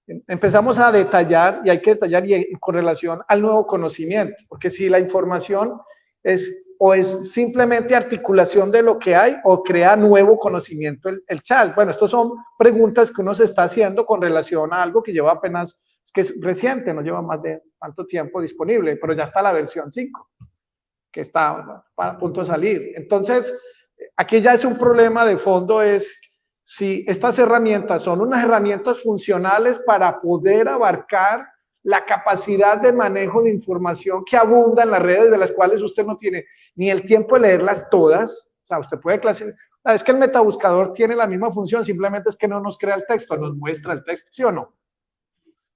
empezamos a detallar y hay que detallar y con relación al nuevo conocimiento, porque si la información es simplemente articulación de lo que hay o crea nuevo conocimiento el chat. Bueno, estas son preguntas que uno se está haciendo con relación a algo que lleva apenas, que es reciente, no lleva más de tanto tiempo disponible, pero ya está la versión 5, que está a punto de salir. Entonces, aquí ya es un problema de fondo, es si estas herramientas son unas herramientas funcionales para poder abarcar la capacidad de manejo de información que abunda en las redes, de las cuales usted no tiene ni el tiempo de leerlas todas. O sea, usted puede clasificar. Es que el metabuscador tiene la misma función, simplemente es que no nos crea el texto, nos muestra el texto, ¿sí o no?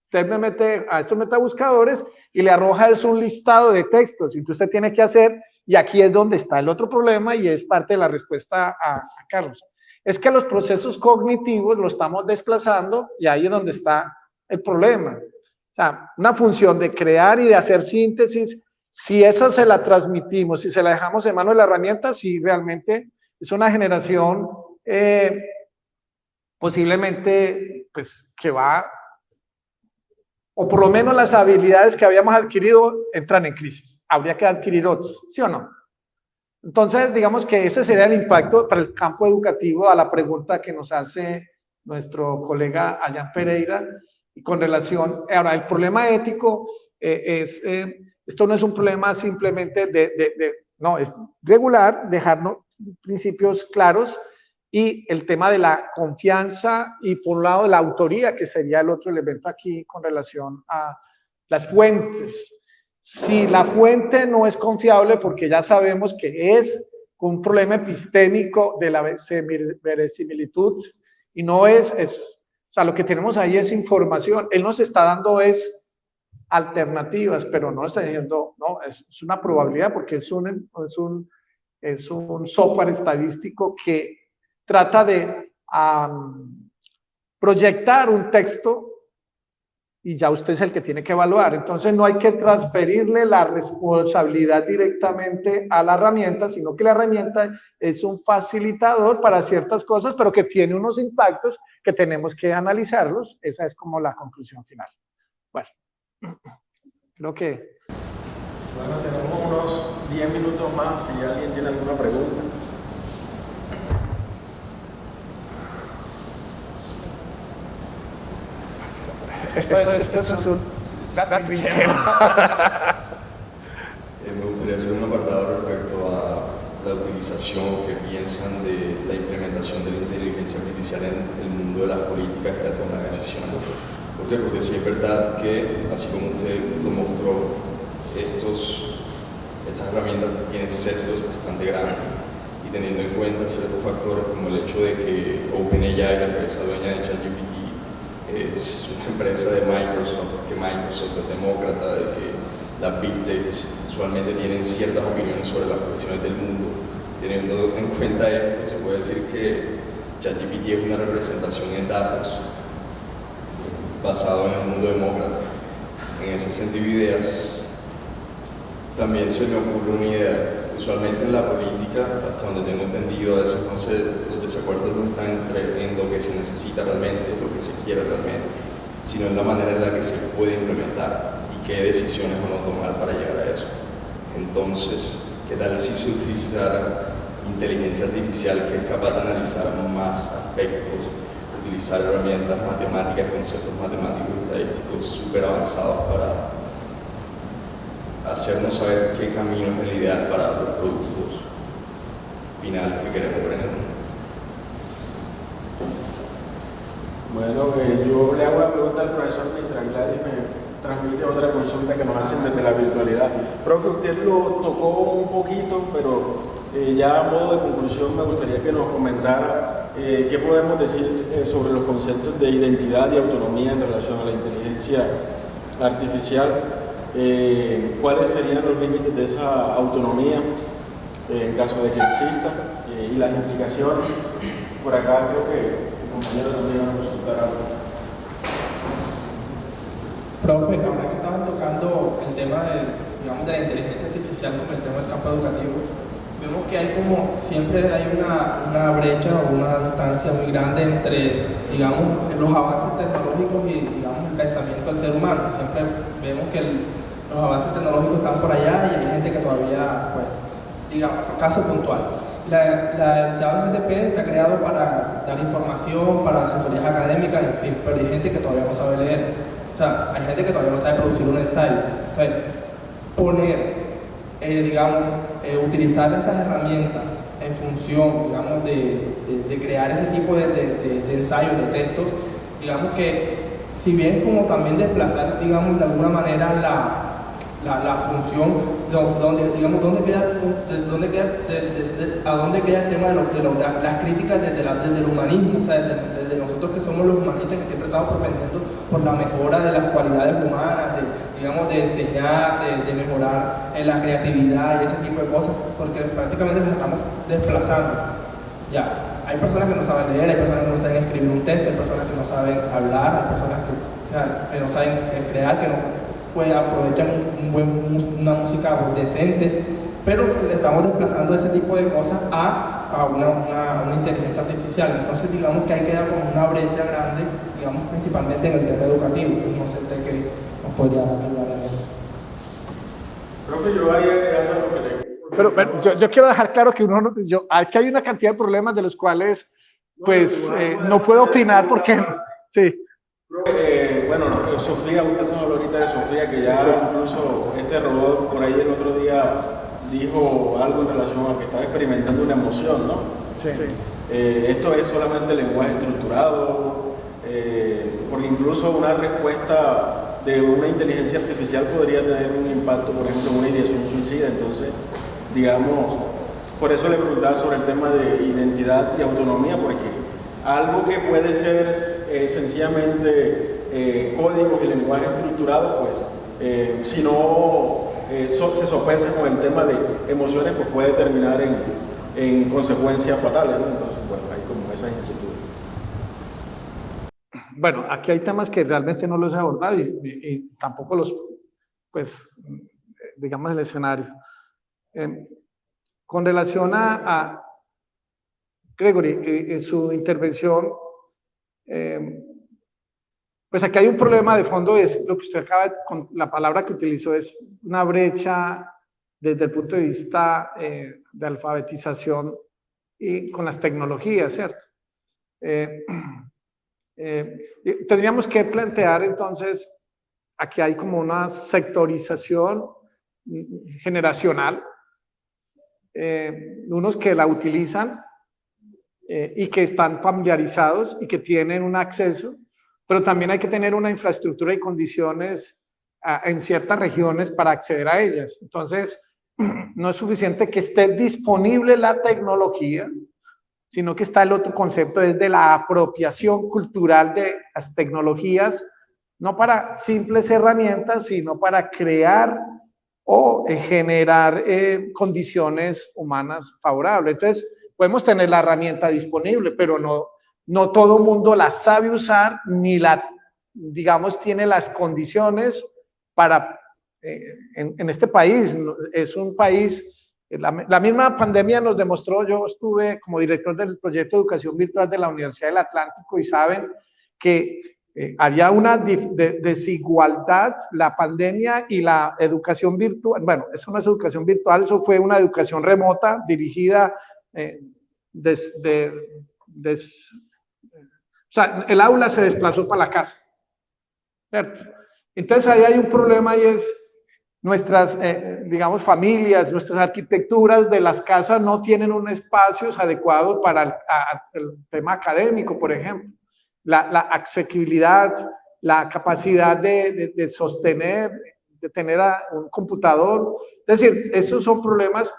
Usted me mete a estos metabuscadores y le arroja es un listado de textos, y usted tiene que hacer, y aquí es donde está el otro problema, y es parte de la respuesta a Carlos. Es que los procesos cognitivos lo estamos desplazando, y ahí es donde está el problema. O sea, una función de crear y de hacer síntesis, si esa se la transmitimos, si se la dejamos en manos de la herramienta, si realmente es una generación posiblemente pues que va, o por lo menos las habilidades que habíamos adquirido entran en crisis. Habría que adquirir otros, ¿sí o no? Entonces, digamos que ese sería el impacto para el campo educativo a la pregunta que nos hace nuestro colega Allan Pereira, y con relación, ahora, el problema ético esto no es un problema simplemente no, es regular, dejarnos principios claros, y el tema de la confianza, y por un lado la autoría, que sería el otro elemento aquí con relación a las fuentes. Si la fuente no es confiable, porque ya sabemos que es un problema epistémico de la verosimilitud, y no o sea, lo que tenemos ahí es información. Él nos está dando alternativas, pero no está diciendo, no, es una probabilidad, porque es un software estadístico que trata de proyectar un texto, y ya usted es el que tiene que evaluar. Entonces no hay que transferirle la responsabilidad directamente a la herramienta, sino que la herramienta es un facilitador para ciertas cosas, pero que tiene unos impactos que tenemos que analizarlos. Esa es como la conclusión final. Bueno, creo que... Bueno, tenemos unos 10 minutos más, si alguien tiene alguna pregunta. Esto es un... Me gustaría hacer un apartado respecto a la utilización que piensan de la implementación de la inteligencia artificial en el mundo de las políticas y la toma de decisiones. ¿Por qué? Porque sí es verdad que, así como usted lo mostró, estas herramientas tienen sesgos bastante grandes, y teniendo en cuenta ciertos factores como el hecho de que OpenAI, la empresa dueña de ChatGPT, es una empresa de Microsoft, que Microsoft es demócrata, de que las Big Tech usualmente tienen ciertas opiniones sobre las cuestiones del mundo. Teniendo en cuenta esto, se puede decir que ChatGPT es una representación en datos basado en el mundo demócrata. En ese sentido, ideas, también se me ocurre una idea. Usualmente en la política, hasta donde tengo entendido, a veces los desacuerdos no están en lo que se necesita realmente, lo que se quiere realmente, sino en la manera en la que se puede implementar y qué decisiones van a tomar para llegar a eso. Entonces, ¿qué tal si se utilizara inteligencia artificial que es capaz de analizar más aspectos, utilizar herramientas matemáticas, conceptos matemáticos y estadísticos súper avanzados para hacernos saber qué camino es el ideal para los productos finales que queremos ver en el mundo? Bueno, yo le hago la pregunta al profesor mientras Gladys me transmite otra consulta que nos hacen desde la virtualidad. Profe, usted lo tocó un poquito, pero ya a modo de conclusión me gustaría que nos comentara qué podemos decir sobre los conceptos de identidad y autonomía en relación a la inteligencia artificial. ¿Cuáles serían los límites de esa autonomía en caso de que exista, y las implicaciones? Por acá creo que el compañero también va a consultar algo. Profe, ahora que estaban tocando el tema de la inteligencia artificial como el tema del campo educativo, vemos que hay siempre hay una brecha o una distancia muy grande entre, digamos, los avances tecnológicos y, digamos, el pensamiento del ser humano. Siempre vemos que los avances tecnológicos están por allá, y hay gente que todavía, pues, digamos, caso puntual. El ChatGPT está creado para dar información, para asesorías académicas, en fin, pero hay gente que todavía no sabe leer. O sea, hay gente que todavía no sabe producir un ensayo. Entonces, digamos, utilizar esas herramientas en función, digamos, de crear ese tipo de ensayos, de textos, digamos que si bien es como también desplazar, digamos, de alguna manera la función, a dónde queda el tema de las críticas desde el humanismo, o sea, desde nosotros que somos los humanistas, que siempre estamos propendiendo por la mejora de las cualidades humanas, de enseñar, de mejorar la creatividad y ese tipo de cosas, porque prácticamente las estamos desplazando. Ya, hay personas que no saben leer, hay personas que no saben escribir un texto, hay personas que no saben hablar, hay personas que no saben crear, que no aprovechan una música decente, pero estamos desplazando ese tipo de cosas a una inteligencia artificial. Entonces digamos que ahí queda como una brecha grande, digamos principalmente en el tema educativo. Pues no sé usted qué nos podría ayudar en eso. Profe, yo voy agregando a lo que le... Pero yo quiero dejar claro que aquí hay una cantidad de problemas de los cuales pues no puedo opinar porque sí. Bueno, Sofía, usted nos habló ahorita de Sofía, que ya incluso este robot por ahí el otro día dijo algo en relación a que estaba experimentando una emoción, ¿no? Sí. Esto es solamente lenguaje estructurado, porque incluso una respuesta de una inteligencia artificial podría tener un impacto, por ejemplo, en una ideación suicida. Entonces, digamos, por eso le preguntaba sobre el tema de identidad y autonomía, porque algo que puede ser sencillamente códigos y lenguaje estructurado, pues si no se sopesa con el tema de emociones, pues puede terminar en consecuencias fatales, ¿no? Entonces, bueno, hay como esas inquietudes. Bueno, aquí hay temas que realmente no los he abordado y tampoco los, pues, digamos, el escenario. Con relación a Gregory, en su intervención, pues aquí hay un problema de fondo, es lo que usted acaba con la palabra que utilizó, es una brecha desde el punto de vista de alfabetización y con las tecnologías, ¿cierto? Tendríamos que plantear entonces, aquí hay como una sectorización generacional, unos que la utilizan y que están familiarizados y que tienen un acceso, pero también hay que tener una infraestructura y condiciones en ciertas regiones para acceder a ellas. Entonces, no es suficiente que esté disponible la tecnología, sino que está el otro concepto, es de la apropiación cultural de las tecnologías, no para simples herramientas, sino para crear o generar condiciones humanas favorables. Entonces, podemos tener la herramienta disponible, pero no todo el mundo la sabe usar, ni digamos, tiene las condiciones para, en este país, es un país, la misma pandemia nos demostró, yo estuve como director del proyecto de educación virtual de la Universidad del Atlántico y saben que había una desigualdad, la pandemia y la educación virtual, bueno, eso no es educación virtual, eso fue una educación remota dirigida o sea, el aula se desplazó para la casa, ¿cierto? Entonces ahí hay un problema y es nuestras, digamos, familias, nuestras arquitecturas de las casas no tienen un espacio adecuado para el tema académico, por ejemplo. La asequibilidad, la capacidad de sostener, de tener un computador. Es decir, esos son problemas,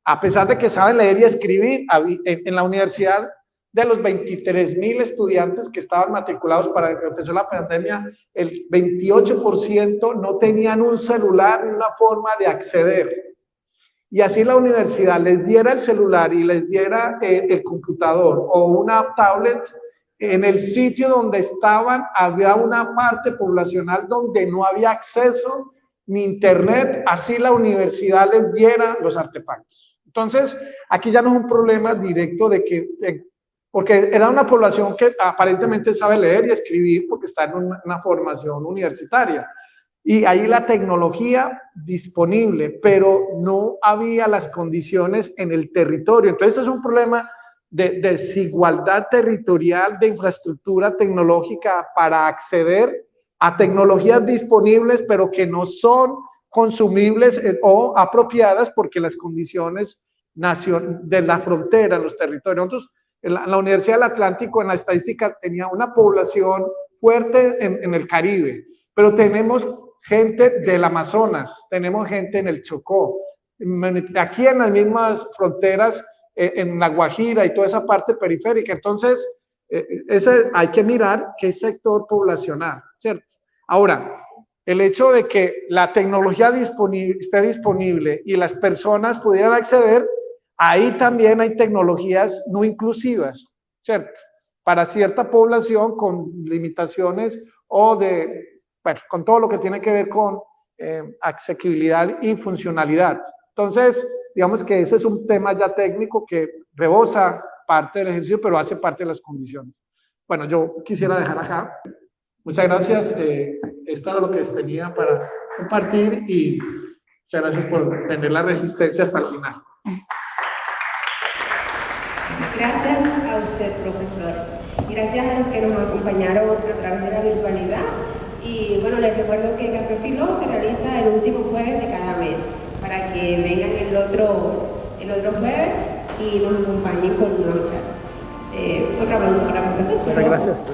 a pesar de que saben leer y escribir. En la universidad, de los 23,000 estudiantes que estaban matriculados para que empezó la pandemia, el 28% no tenían un celular ni una forma de acceder. Y así la universidad les diera el celular y les diera el computador o una tablet, en el sitio donde estaban había una parte poblacional donde no había acceso ni internet, así la universidad les diera los artefactos. Entonces, aquí ya no es un problema directo de que, porque era una población que aparentemente sabe leer y escribir porque está en una formación universitaria. Y ahí la tecnología disponible, pero no había las condiciones en el territorio. Entonces, es un problema de desigualdad territorial, de infraestructura tecnológica para acceder a tecnologías disponibles, pero que no son consumibles o apropiadas porque las condiciones de la frontera, en los territorios. Nosotros, en la Universidad del Atlántico, en la estadística, tenía una población fuerte en el Caribe, pero tenemos gente del Amazonas, tenemos gente en el Chocó, aquí en las mismas fronteras, en La Guajira y toda esa parte periférica. Entonces, hay que mirar qué sector poblacional, ¿cierto? Ahora, el hecho de que la tecnología esté disponible y las personas pudieran acceder, ahí también hay tecnologías no inclusivas, ¿cierto? Para cierta población con limitaciones o bueno, con todo lo que tiene que ver con asequibilidad y funcionalidad. Entonces, digamos que ese es un tema ya técnico que rebosa parte del ejercicio, pero hace parte de las condiciones. Bueno, yo quisiera dejar acá. Muchas gracias. Esto era lo que tenía para compartir y muchas gracias por tener la resistencia hasta el final. Gracias a usted, profesor. Gracias a los que nos acompañaron a través de la virtualidad. Y bueno, les recuerdo que Café Filó se realiza el último jueves de cada mes, para que vengan el otro jueves y nos acompañen con una charla. Otro aplauso para el profesor. Muchas gracias.